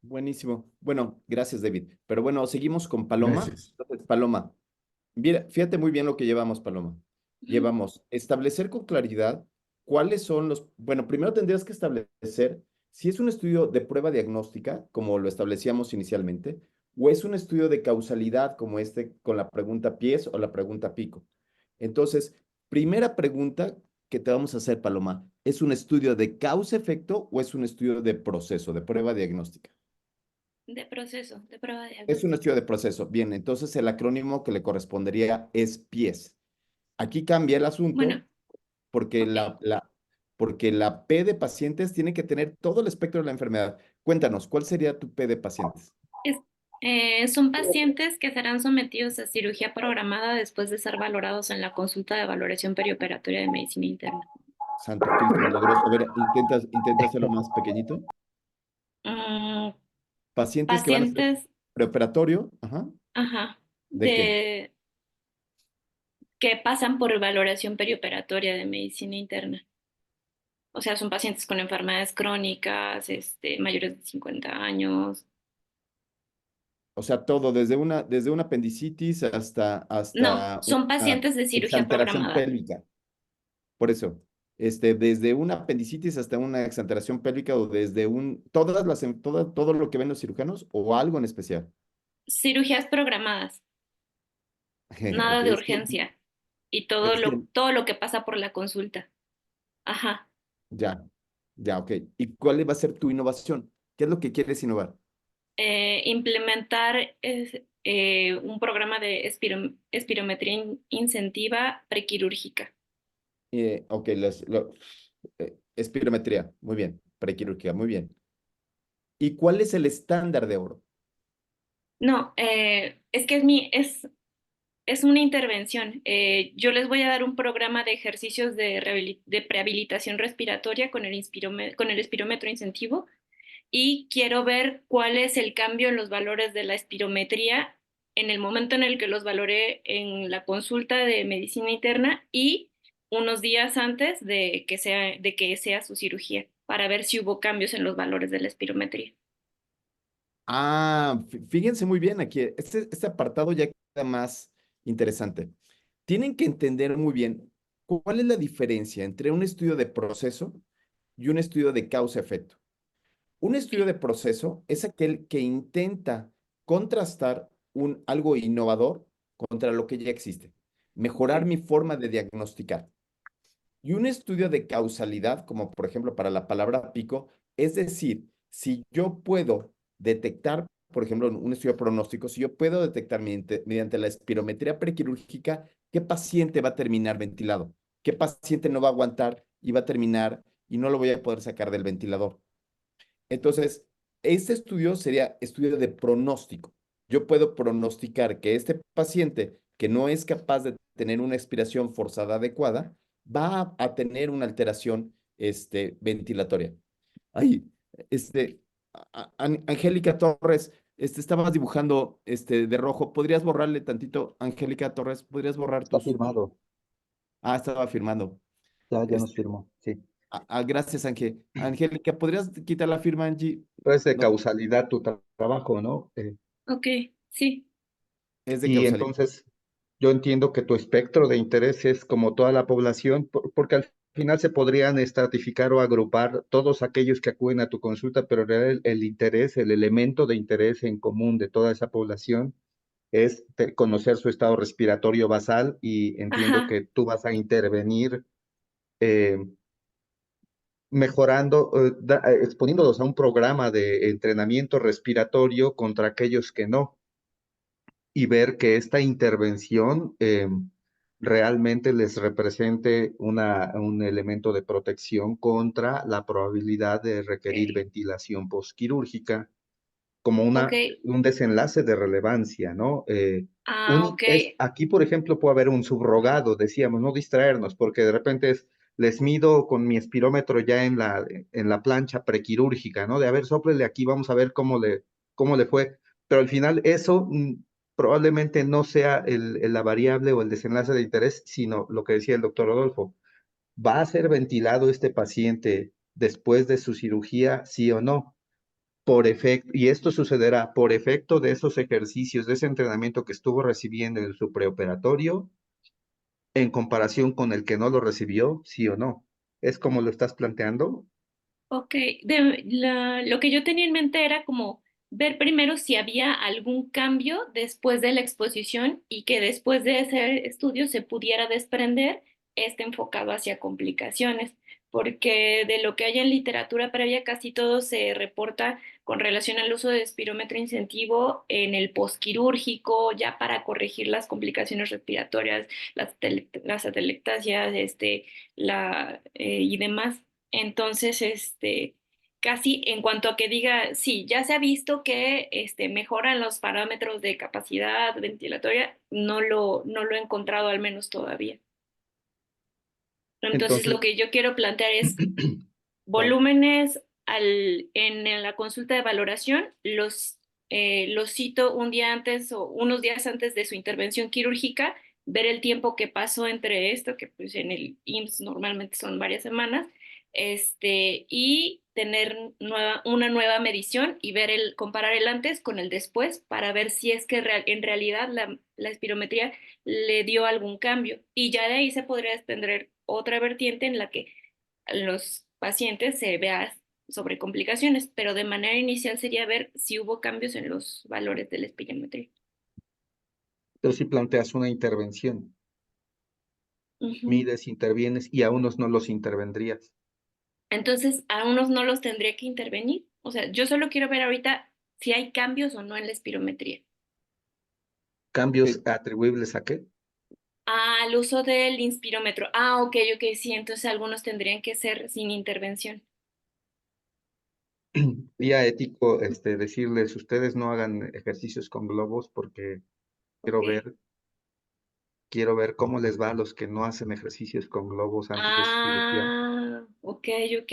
Buenísimo. Bueno, gracias, David. Pero bueno, seguimos con Paloma. Gracias. Entonces, Paloma, mira, fíjate muy bien lo que llevamos, Paloma. Llevamos establecer con claridad cuáles son los... Bueno, primero tendrías que establecer si es un estudio de prueba diagnóstica, como lo establecíamos inicialmente, o es un estudio de causalidad, como este con la pregunta pies o la pregunta pico. Entonces, primera pregunta que te vamos a hacer, Paloma, ¿es un estudio de causa-efecto o es un estudio de proceso, de prueba diagnóstica? De proceso, de prueba de Es un estudio de proceso. Bien, entonces el acrónimo que le correspondería es PIES. Aquí cambia el asunto Bueno, porque ok. porque la P de pacientes tiene que tener todo el espectro de la enfermedad. Cuéntanos, ¿cuál sería tu P de pacientes? Son pacientes que serán sometidos a cirugía programada después de ser valorados en la consulta de valoración perioperatoria de medicina interna. Santo Cristo milagroso. A ver, intenta hacerlo más pequeñito. Mm, Pacientes que van a ser pacientes, preoperatorio. Ajá. ajá, ¿De qué? que pasan por valoración perioperatoria de medicina interna. O sea, son pacientes con enfermedades crónicas, mayores de 50 años. O sea, todo, desde una apendicitis No, hasta son una pacientes de cirugía exanteración programada. pélvica. Por eso, desde una apendicitis hasta una exanteración pélvica o desde todo lo que ven los cirujanos o algo en especial. Cirugías programadas, Ok, nada de urgencia. Y es que, todo lo que pasa por la consulta. Ajá. ya, ya, ok. ¿Y cuál va a ser tu innovación? ¿Qué es lo que quieres innovar? Implementar un programa de espirometría incentiva prequirúrgica. Ok, espirometría, muy bien. Prequirúrgica, muy bien. ¿Y cuál es el estándar de oro? No, es que es una intervención. Yo les voy a dar un programa de ejercicios de prehabilitación respiratoria con con el espirómetro incentivo y quiero ver cuál es el cambio en los valores de la espirometría en el momento en el que los valoré en la consulta de medicina interna y unos días antes de que sea su cirugía, para ver si hubo cambios en los valores de la espirometría. Fíjense muy bien aquí. Este apartado ya queda más interesante. Tienen que entender muy bien cuál es la diferencia entre un estudio de proceso y un estudio de causa-efecto. Un estudio de proceso es aquel que intenta contrastar algo innovador contra lo que ya existe, mejorar mi forma de diagnosticar. Y un estudio de causalidad, como por ejemplo para la palabra pico, es decir, si yo puedo detectar, por ejemplo, en un estudio de pronóstico, si yo puedo detectar mediante la espirometría prequirúrgica qué paciente va a terminar ventilado, qué paciente no va a aguantar y va a terminar y no lo voy a poder sacar del ventilador. Entonces, este estudio sería estudio de pronóstico. yo puedo pronosticar que este paciente que no es capaz de tener una expiración forzada adecuada, va a tener una alteración ventilatoria. Ay, Angélica Torres, estabas dibujando de rojo. ¿Podrías borrarle tantito, Angélica Torres? ¿Podrías borrar Está tus... firmado, Ah, estaba firmando. ya nos Este, firmó, sí. gracias, Ángel. Angélica, ¿podrías quitar la firma, Angie? Es de No, causalidad tu trabajo, ¿no? Ok, sí. es de Y causalidad. entonces yo entiendo que tu espectro de interés es como toda la población, porque al final se podrían estratificar o agrupar todos aquellos que acuden a tu consulta, pero en realidad el interés, el elemento de interés en común de toda esa población es conocer su estado respiratorio basal, y entiendo Ajá. que tú vas a intervenir eh, mejorando, exponiéndolos a un programa de entrenamiento respiratorio contra aquellos que no, y ver que esta intervención realmente les represente un elemento de protección contra la probabilidad de requerir Ok. ventilación postquirúrgica como Ok. un desenlace de relevancia, ¿no? Ah, ok. Aquí, por ejemplo, puede haber un subrogado, decíamos, no distraernos, porque de repente les mido con mi espirómetro ya en la plancha prequirúrgica, ¿no? De, a ver, sóplele aquí, vamos a ver cómo le fue. Pero al final eso probablemente no sea la variable o el desenlace de interés, sino lo que decía el doctor Rodolfo. ¿Va a ser ventilado este paciente después de su cirugía, sí o no? Por efecto, y esto sucederá por efecto de esos ejercicios, de ese entrenamiento que estuvo recibiendo en su preoperatorio, en comparación con el que no lo recibió, sí o no. ¿Es como lo estás planteando? Ok, lo que yo tenía en mente era como ver primero si había algún cambio después de la exposición y que después de ese estudio se pudiera desprender enfocado hacia complicaciones, porque de lo que hay en literatura previa casi todo se reporta con relación al uso de espirómetro incentivo en el posquirúrgico, ya para corregir las complicaciones respiratorias, las atelectasias, y demás. Entonces, casi en cuanto a que diga, sí, ya se ha visto que mejoran los parámetros de capacidad ventilatoria, no lo he encontrado al menos todavía. Entonces, lo Entonces, que yo quiero plantear es claro. volúmenes en la consulta de valoración, los cito un día antes o unos días antes de su intervención quirúrgica, ver el tiempo que pasó entre esto, que pues en el IMSS normalmente son varias semanas, y tener una nueva medición y comparar el antes con el después para ver si es que en realidad la espirometría le dio algún cambio. Y ya de ahí se podría desprender otra vertiente en la que los pacientes se vea sobre complicaciones, pero de manera inicial sería ver si hubo cambios en los valores de la espirometría. Entonces, si planteas una intervención, Ujú. mides, intervienes, y a unos no los intervendrías. Entonces, a unos no los tendría que intervenir. O sea, yo solo quiero ver ahorita si hay cambios o no en la espirometría. ¿Cambios atribuibles a qué? Al uso del inspirómetro. Ah, ok, ok, sí, entonces algunos tendrían que ser sin intervención. Sería ético decirles, ustedes no hagan ejercicios con globos porque quiero Ok. ver quiero ver cómo les va a los que no hacen ejercicios con globos antes de su cirugía. Ah, ok, ok.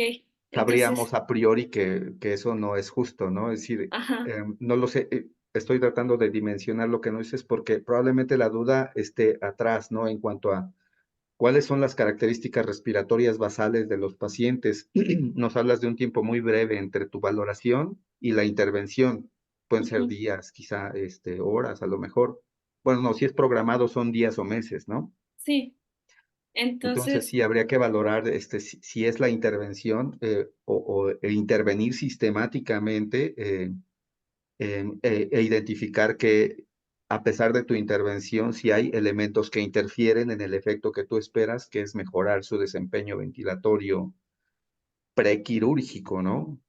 Entonces, Sabríamos a priori que eso no es justo, ¿no? Es decir, ajá. no lo sé, estoy tratando de dimensionar lo que no dices porque probablemente la duda esté atrás, ¿no? En cuanto a cuáles son las características respiratorias basales de los pacientes. Nos hablas de un tiempo muy breve entre tu valoración y la intervención. Pueden ser Ujú. días, quizá horas, a lo mejor. Bueno, no, si es programado son días o meses, ¿no? Sí, Entonces entonces, sí habría que valorar si es la intervención e intervenir sistemáticamente e identificar que a pesar de tu intervención, si hay elementos que interfieren en el efecto que tú esperas, que es mejorar su desempeño ventilatorio prequirúrgico, ¿no?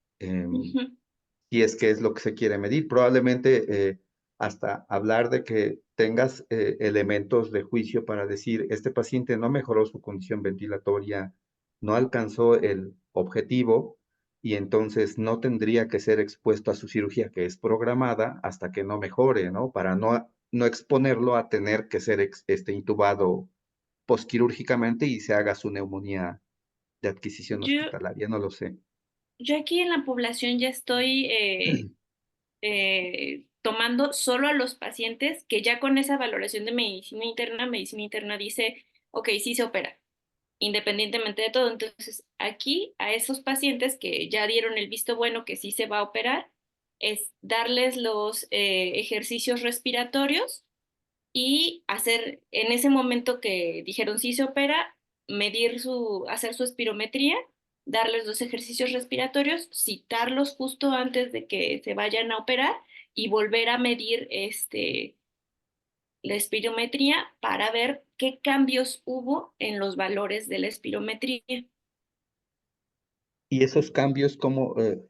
ujú. Si es que es lo que se quiere medir. Probablemente hasta hablar de que tengas elementos de juicio para decir, este paciente no mejoró su condición ventilatoria, no alcanzó el objetivo, y entonces no tendría que ser expuesto a su cirugía que es programada hasta que no mejore, ¿no? Para no exponerlo a tener que ser intubado postquirúrgicamente y se haga su neumonía de adquisición Yo, hospitalaria, no lo sé. yo aquí en la población ya estoy tomando solo a los pacientes que ya con esa valoración de medicina interna dice, ok, sí se opera, independientemente de todo. Entonces, aquí a esos pacientes que ya dieron el visto bueno que sí se va a operar, es darles los ejercicios respiratorios y hacer, en ese momento que dijeron sí se opera, hacer su espirometría, darles los ejercicios respiratorios, citarlos justo antes de que se vayan a operar y volver a medir la espirometría para ver qué cambios hubo en los valores de la espirometría. ¿Y esos cambios cómo al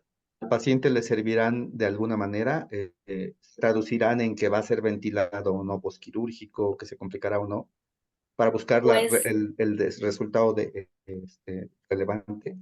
paciente le servirán de alguna manera? ¿Se traducirán en que va a ser ventilado o no postquirúrgico, que se complicará o no? Para buscar Pues el resultado relevante.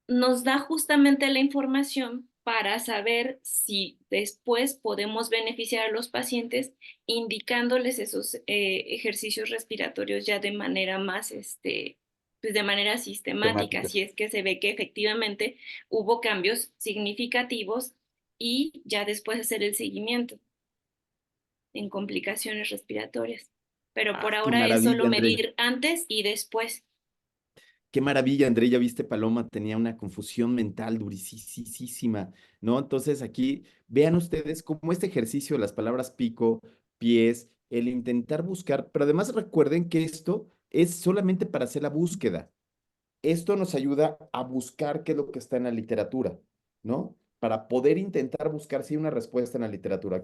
nos da justamente la información para saber si después podemos beneficiar a los pacientes indicándoles esos ejercicios respiratorios ya de manera más, pues de manera sistemática, si Temáticas. es que se ve que efectivamente hubo cambios significativos y ya después hacer el seguimiento en complicaciones respiratorias. Pero por Qué ahora es solo maravilla, André. medir antes y después. Qué maravilla, André, ya viste, Paloma tenía una confusión mental durisísima, ¿no? Entonces aquí vean ustedes cómo este ejercicio de las palabras pico, pies, el intentar buscar, pero además recuerden que esto es solamente para hacer la búsqueda. Esto nos ayuda a buscar qué es lo que está en la literatura, ¿no? Para poder intentar buscar si hay una respuesta en la literatura.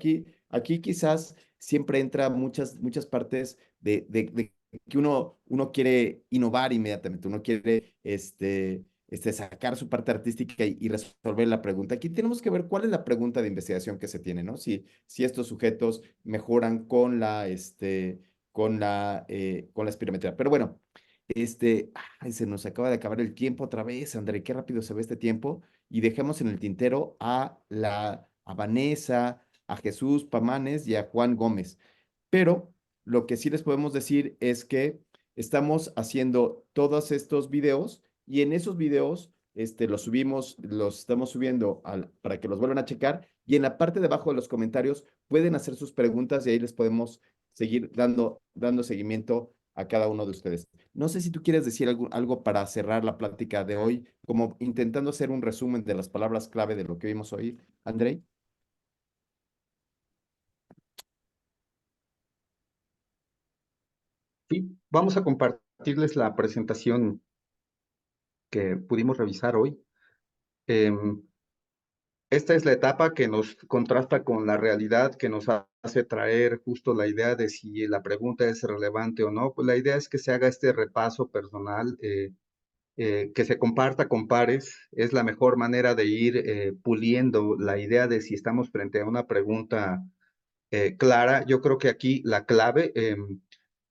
Aquí quizás siempre entra muchas partes de que uno quiere innovar inmediatamente, uno quiere sacar su parte artística y resolver la pregunta. Aquí tenemos que ver cuál es la pregunta de investigación que se tiene, ¿no? Si estos sujetos mejoran con la espirometría. Pero bueno. Ay, se nos acaba de acabar el tiempo otra vez, André, qué rápido se ve este tiempo. Y dejamos en el tintero a Vanessa, a Jesús Pamanes y a Juan Gómez. Pero lo que sí les podemos decir es que estamos haciendo todos estos videos y en esos videos los estamos subiendo para que los vuelvan a checar y en la parte de abajo de los comentarios pueden hacer sus preguntas y ahí les podemos seguir dando seguimiento a cada uno de ustedes. No sé si tú quieres decir algo para cerrar la plática de hoy, como intentando hacer un resumen de las palabras clave de lo que vimos hoy, Andrei. Sí, vamos a compartirles la presentación que pudimos revisar hoy. Esta es la etapa que nos contrasta con la realidad, que nos hace traer justo la idea de si la pregunta es relevante o no. Pues la idea es que se haga este repaso personal, que se comparta con pares. Es la mejor manera de ir puliendo la idea de si estamos frente a una pregunta clara. Yo creo que aquí la clave,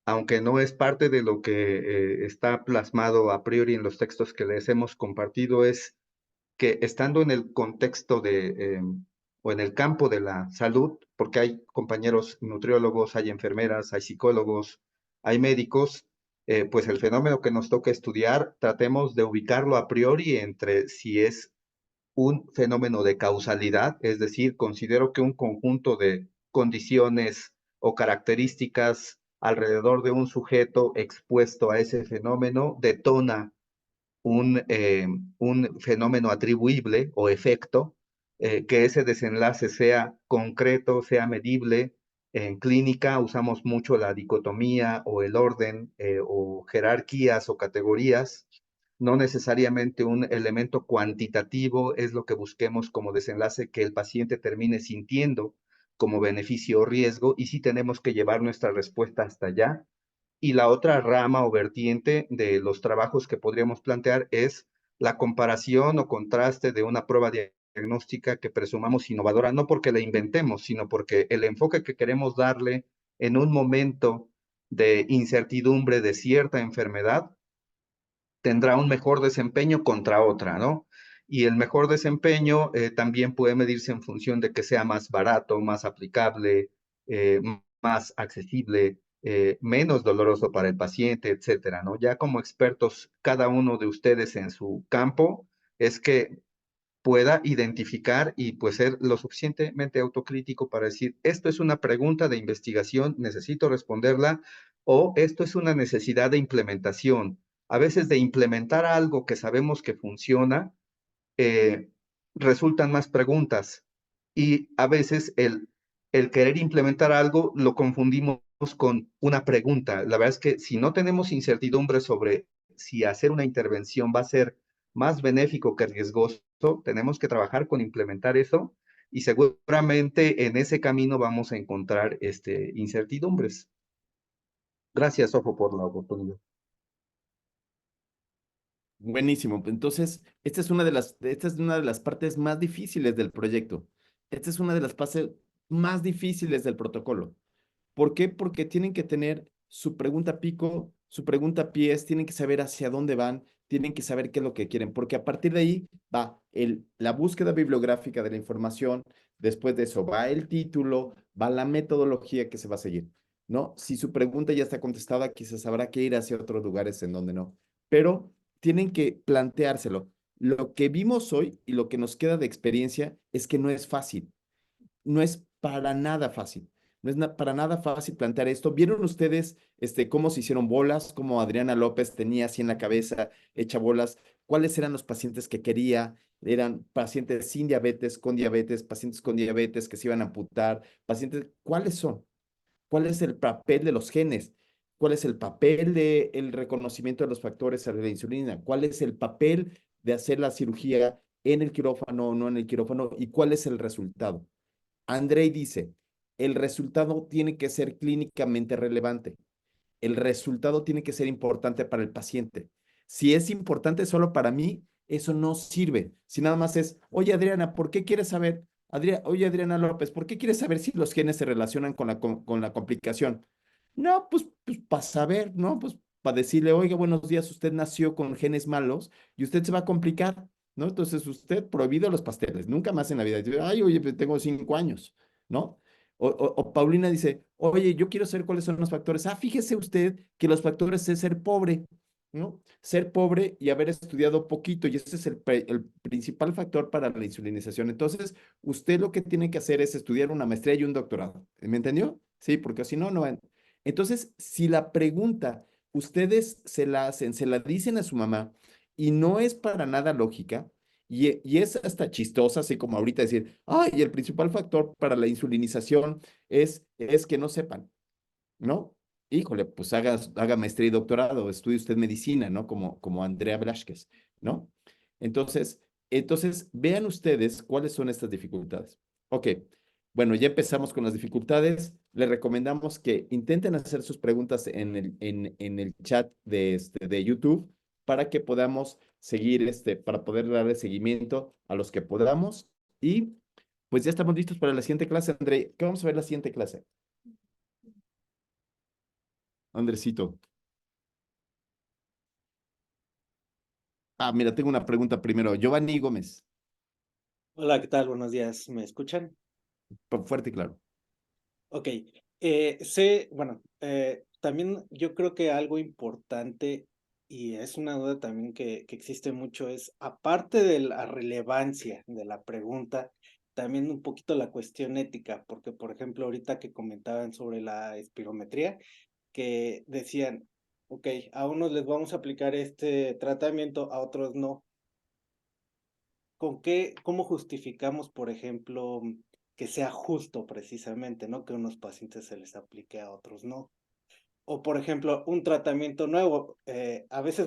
aunque no es parte de lo que está plasmado a priori en los textos que les hemos compartido, es que estando en el contexto o en el campo de la salud, porque hay compañeros nutriólogos, hay enfermeras, hay psicólogos, hay médicos, pues el fenómeno que nos toca estudiar, tratemos de ubicarlo a priori entre si es un fenómeno de causalidad, es decir, considero que un conjunto de condiciones o características alrededor de un sujeto expuesto a ese fenómeno detona un fenómeno atribuible o efecto, que ese desenlace sea concreto, sea medible. En clínica usamos mucho la dicotomía o el orden o jerarquías o categorías. No necesariamente un elemento cuantitativo es lo que busquemos como desenlace que el paciente termine sintiendo como beneficio o riesgo, y sí tenemos que llevar nuestra respuesta hasta allá. Y la otra rama o vertiente de los trabajos que podríamos plantear es la comparación o contraste de una prueba diagnóstica que presumamos innovadora, no porque la inventemos, sino porque el enfoque que queremos darle en un momento de incertidumbre de cierta enfermedad tendrá un mejor desempeño contra otra, ¿no? Y el mejor desempeño también puede medirse en función de que sea más barato, más aplicable, más accesible, menos doloroso para el paciente, etcétera, ¿no? Ya como expertos, cada uno de ustedes en su campo, es que pueda identificar y pues ser lo suficientemente autocrítico para decir, esto es una pregunta de investigación, necesito responderla, o esto es una necesidad de implementación. A veces de implementar algo que sabemos que funciona, eh, resultan más preguntas y a veces el querer implementar algo lo confundimos con una pregunta. La verdad es que si no tenemos incertidumbre sobre si hacer una intervención va a ser más benéfico que riesgoso, tenemos que trabajar con implementar eso y seguramente en ese camino vamos a encontrar incertidumbres. Gracias, Ojo, por la oportunidad. Buenísimo. Entonces, esta es una de las partes más difíciles del proyecto. Esta es una de las partes más difíciles del protocolo. ¿Por qué? Porque tienen que tener su pregunta pico, su pregunta pies, tienen que saber hacia dónde van, tienen que saber qué es lo que quieren, porque a partir de ahí va la búsqueda bibliográfica de la información, después de eso va el título, va la metodología que se va a seguir, ¿no? Si su pregunta ya está contestada, quizás habrá que ir hacia otros lugares en donde no, pero tienen que planteárselo. Lo que vimos hoy y lo que nos queda de experiencia es que no es fácil, no es para nada fácil. No es para nada fácil plantear esto. ¿Vieron ustedes cómo se hicieron bolas? Cómo Adriana López tenía así en la cabeza hecha bolas. ¿Cuáles eran los pacientes que quería? Eran pacientes sin diabetes, con diabetes, pacientes con diabetes que se iban a amputar, pacientes. ¿Cuáles son? ¿Cuál es el papel de los genes? ¿Cuál es el papel del reconocimiento de los factores de la insulina? ¿Cuál es el papel de hacer la cirugía en el quirófano o no en el quirófano? ¿Y cuál es el resultado? Andrei dice, el resultado tiene que ser clínicamente relevante. El resultado tiene que ser importante para el paciente. Si es importante solo para mí, eso no sirve. Si nada más es, oye Adriana, ¿por qué quieres saber? Oye Adriana López, ¿por qué quieres saber si los genes se relacionan con la complicación? No, pues para saber, ¿no? Pues para decirle, oiga, buenos días, usted nació con genes malos y usted se va a complicar, ¿no? Entonces usted prohibido los pasteles, nunca más en la vida. Ay, oye, pues tengo 5 años, ¿no? O Paulina dice, oye, yo quiero saber cuáles son los factores. Ah, fíjese usted que los factores es ser pobre, ¿no? Ser pobre y haber estudiado poquito, y ese es el principal factor para la insulinización. Entonces, usted lo que tiene que hacer es estudiar una maestría y un doctorado. ¿Me entendió? Sí, porque si no, no van. Entonces, si la pregunta ustedes se la hacen, se la dicen a su mamá y no es para nada lógica, y es hasta chistosa, así como ahorita decir, ay, el principal factor para la insulinización es que no sepan, ¿no? Híjole, pues haga maestría y doctorado, estudie usted medicina, ¿no? Como Andrea Blasquez, ¿no? Entonces, vean ustedes cuáles son estas dificultades. Ok, bueno, ya empezamos con las dificultades. Les recomendamos que intenten hacer sus preguntas en el chat de YouTube para que podamos seguir, para poder darle seguimiento a los que podamos. Y pues ya estamos listos para la siguiente clase, André. ¿Qué vamos a ver la siguiente clase? Andresito. Ah, mira, tengo una pregunta primero. Giovanni Gómez, Hola, ¿qué tal? Buenos días. ¿Me escuchan? fuerte y claro. Ok. Bueno, también yo creo que algo importante y es una duda también que existe mucho es, aparte de la relevancia de la pregunta, también un poquito la cuestión ética, porque por ejemplo, ahorita que comentaban sobre la espirometría, que decían, ok, a unos les vamos a aplicar este tratamiento, a otros no. ¿Cómo justificamos, por ejemplo, que sea justo precisamente, ¿no? Que a unos pacientes se les aplique, a otros no. O, por ejemplo, un tratamiento nuevo,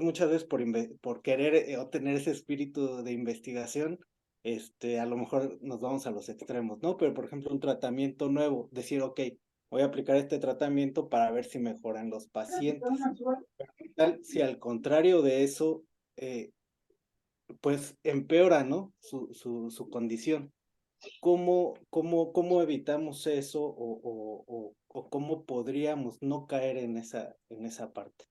muchas veces por querer o tener ese espíritu de investigación, a lo mejor nos vamos a los extremos, ¿no? Pero, por ejemplo, un tratamiento nuevo, decir, ok, voy a aplicar este tratamiento para ver si mejoran los pacientes. Pero, ¿qué tal si al contrario de eso, pues empeora, ¿no? Su condición? ¿Cómo evitamos eso o cómo podríamos no caer en esa parte?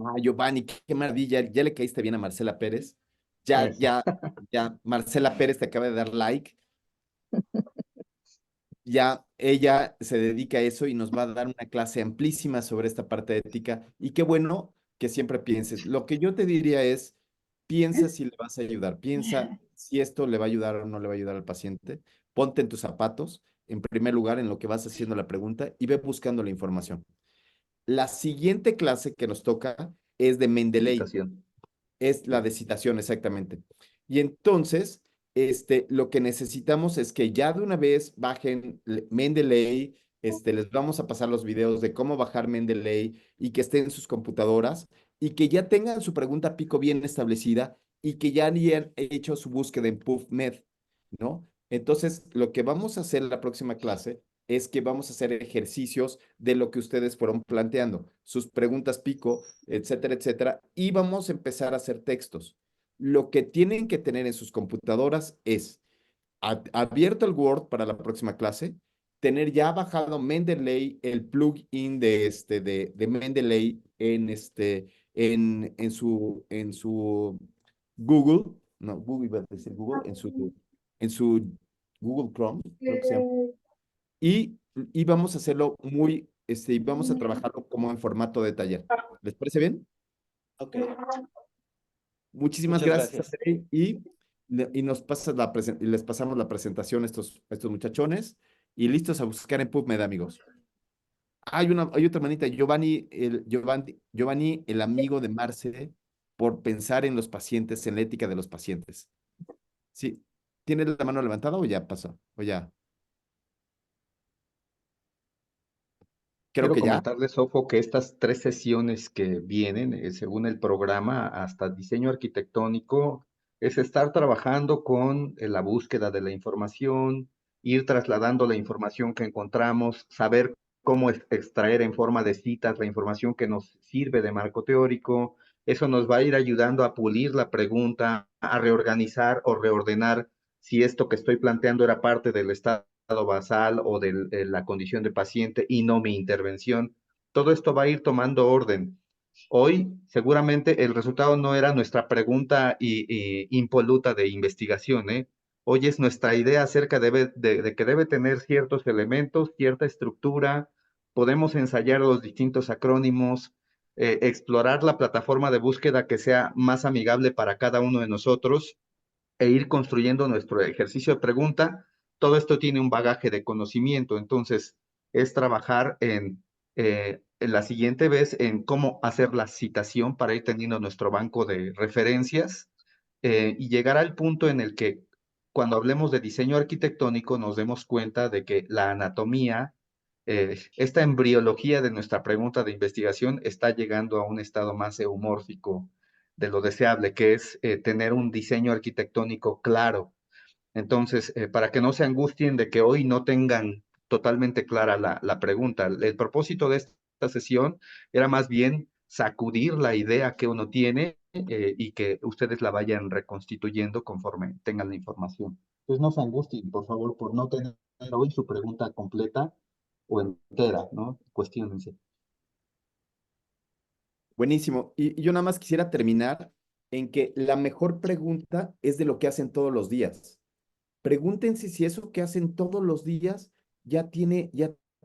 Ah, Giovanni, qué maravilla. Ya le caíste bien a Marcela Pérez. Ya, Eso. ya, Marcela Pérez te acaba de dar like. Ya ella se dedica a eso y nos va a dar una clase amplísima sobre esta parte de ética. Y qué bueno que siempre pienses. Lo que yo te diría es, piensa si le vas a ayudar, piensa si esto le va a ayudar o no le va a ayudar al paciente. Ponte en tus zapatos, en primer lugar, en lo que vas haciendo la pregunta y ve buscando la información. La siguiente clase que nos toca es de Mendeley. Citación. Es la de citación, exactamente. Y entonces, lo que necesitamos es que ya de una vez bajen Mendeley, les vamos a pasar los videos de cómo bajar Mendeley y que estén en sus computadoras y que ya tengan su pregunta Pico bien establecida y que ya hayan hecho su búsqueda en PubMed, ¿no? Entonces, lo que vamos a hacer en la próxima clase es que vamos a hacer ejercicios de lo que ustedes fueron planteando, sus preguntas Pico, etcétera, etcétera, y vamos a empezar a hacer textos. Lo que tienen que tener en sus computadoras es abierto el Word para la próxima clase, tener ya bajado Mendeley, el plugin de Mendeley en su Google, no, Google iba a decir Google, en su Google Chrome, creo que se llama. Y vamos a hacerlo y vamos a trabajarlo como en formato de taller. ¿Les parece bien? Ok, Muchísimas muchas gracias, gracias. Andrei, y les pasamos la presentación a estos muchachones y listos a buscar en PubMed, amigos. Hay otra manita, Giovanni, el amigo de Marce, por pensar en los pacientes, en la ética de los pacientes. Sí, ¿tienes la mano levantada o ya pasó? O ya, creo Quiero que ya. comentarles, Sofo, que estas 3 sesiones que vienen, según el programa, hasta diseño arquitectónico, es estar trabajando con la búsqueda de la información, ir trasladando la información que encontramos, saber cómo extraer en forma de citas la información que nos sirve de marco teórico. Eso nos va a ir ayudando a pulir la pregunta, a reorganizar o reordenar si esto que estoy planteando era parte del estado basal o de la condición de paciente y no mi intervención. Todo esto va a ir tomando orden. Hoy seguramente el resultado no era nuestra pregunta impoluta de investigación, ¿eh? Hoy es nuestra idea acerca de que debe tener ciertos elementos, cierta estructura, podemos ensayar los distintos acrónimos, explorar la plataforma de búsqueda que sea más amigable para cada uno de nosotros e ir construyendo nuestro ejercicio de pregunta. Todo esto tiene un bagaje de conocimiento, entonces es trabajar en la siguiente vez en cómo hacer la citación para ir teniendo nuestro banco de referencias y llegar al punto en el que cuando hablemos de diseño arquitectónico nos demos cuenta de que la anatomía, esta embriología de nuestra pregunta de investigación está llegando a un estado más eumórfico de lo deseable, que es tener un diseño arquitectónico claro. Entonces, para que no se angustien de que hoy no tengan totalmente clara la pregunta, el propósito de esta sesión era más bien sacudir la idea que uno tiene y que ustedes la vayan reconstituyendo conforme tengan la información. Entonces, no se angustien, por favor, por no tener hoy su pregunta completa o entera, ¿no? Cuestiónense. Buenísimo. Y yo nada más quisiera terminar en que la mejor pregunta es de lo que hacen todos los días. Pregúntense si eso que hacen todos los días ya tiene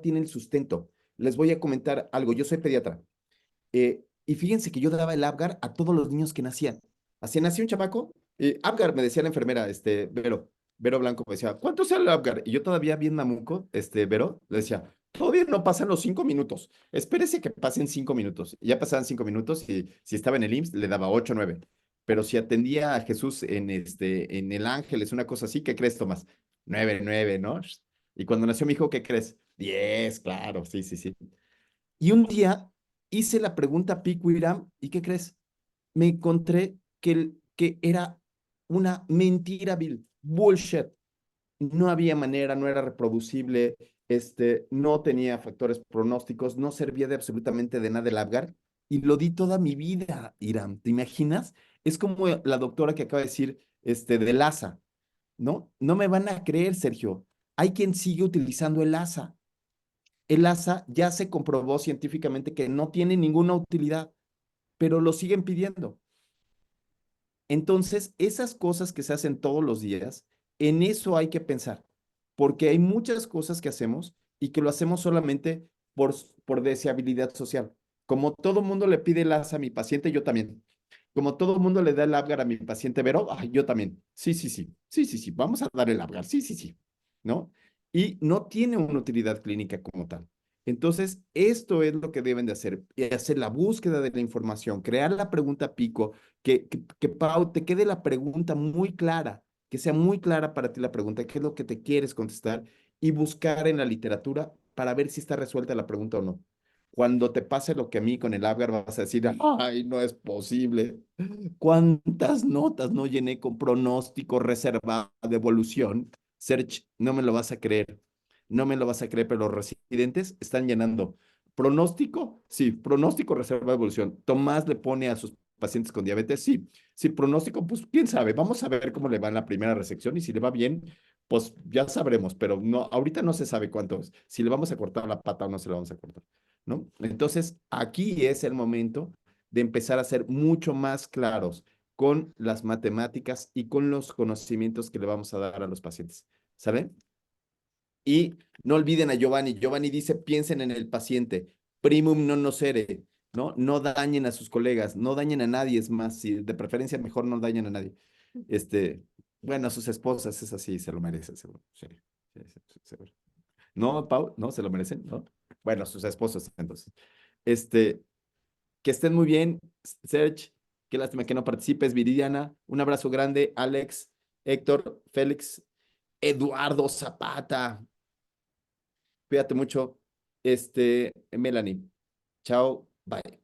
el sustento. Les voy a comentar algo. Yo soy pediatra. Y fíjense que yo daba el Apgar a todos los niños que nacían. Así nació un chamaco. Apgar, me decía la enfermera, Vero Blanco, me decía, ¿cuánto sale el Apgar? Y yo todavía bien mamuco, Vero, le decía, todavía no pasan los 5 minutos. Espérese que pasen 5 minutos. Y ya pasaban 5 minutos y si estaba en el IMSS le daba 8 o 9. Pero si atendía a Jesús en el Ángeles, una cosa así, ¿qué crees, Tomás? 9, 9, ¿no? Y cuando nació mi hijo, ¿qué crees? 10, claro, sí, sí, sí. Y un día hice la pregunta Pico Iram, ¿y qué crees? Me encontré que era una mentira vil, bullshit. No había manera, no era reproducible, no tenía factores pronósticos, no servía de absolutamente de nada el Apgar, y lo di toda mi vida, Iram. ¿Te imaginas? Es como la doctora que acaba de decir, del ASA, ¿no? No me van a creer, Sergio. Hay quien sigue utilizando el ASA. El ASA ya se comprobó científicamente que no tiene ninguna utilidad. pero lo siguen pidiendo. Entonces, esas cosas que se hacen todos los días, en eso hay que pensar, porque hay muchas cosas que hacemos y que lo hacemos solamente por deseabilidad social. Como todo mundo le pide el AS a mi paciente, yo también. Como todo mundo le da el Apgar a mi paciente Vero, yo también. Sí, sí, sí, sí, sí, sí, vamos a dar el Apgar, sí, sí, sí, ¿no? Y no tiene una utilidad clínica como tal. Entonces, esto es lo que deben de hacer, hacer la búsqueda de la información, crear la pregunta pico, Pau, te quede la pregunta muy clara, que sea muy clara para ti la pregunta, qué es lo que te quieres contestar y buscar en la literatura para ver si está resuelta la pregunta o no. Cuando te pase lo que a mí con el Apgar vas a decir, ay, no es posible. ¿Cuántas notas no llené con pronóstico reservado de evolución? Search, no me lo vas a creer. No me lo vas a creer, pero los residentes están llenando. Pronóstico, sí, pronóstico reserva de evolución. Tomás le pone a sus pacientes con diabetes, sí. Sí, pronóstico, pues quién sabe. Vamos a ver cómo le va en la primera resección y si le va bien, pues ya sabremos, pero no, ahorita no se sabe cuánto es. Si le vamos a cortar la pata o no se la vamos a cortar, ¿no? Entonces, aquí es el momento de empezar a ser mucho más claros con las matemáticas y con los conocimientos que le vamos a dar a los pacientes. ¿Saben? Y no olviden a Giovanni. Giovanni dice, piensen en el paciente. Primum non nocere, ¿no? No dañen a sus colegas, no dañen a nadie, es más, si de preferencia mejor no dañen a nadie. Bueno, a sus esposas, es así, se lo merecen, seguro. Sí, sí, sí, seguro. ¿No, Pau? ¿No? ¿Se lo merecen? ¿No? Bueno, sus esposas, entonces. Que estén muy bien, Serge. Qué lástima que no participes, Viridiana. Un abrazo grande, Alex, Héctor, Félix, Eduardo Zapata. Cuídate mucho, Melanie. Chao, bye.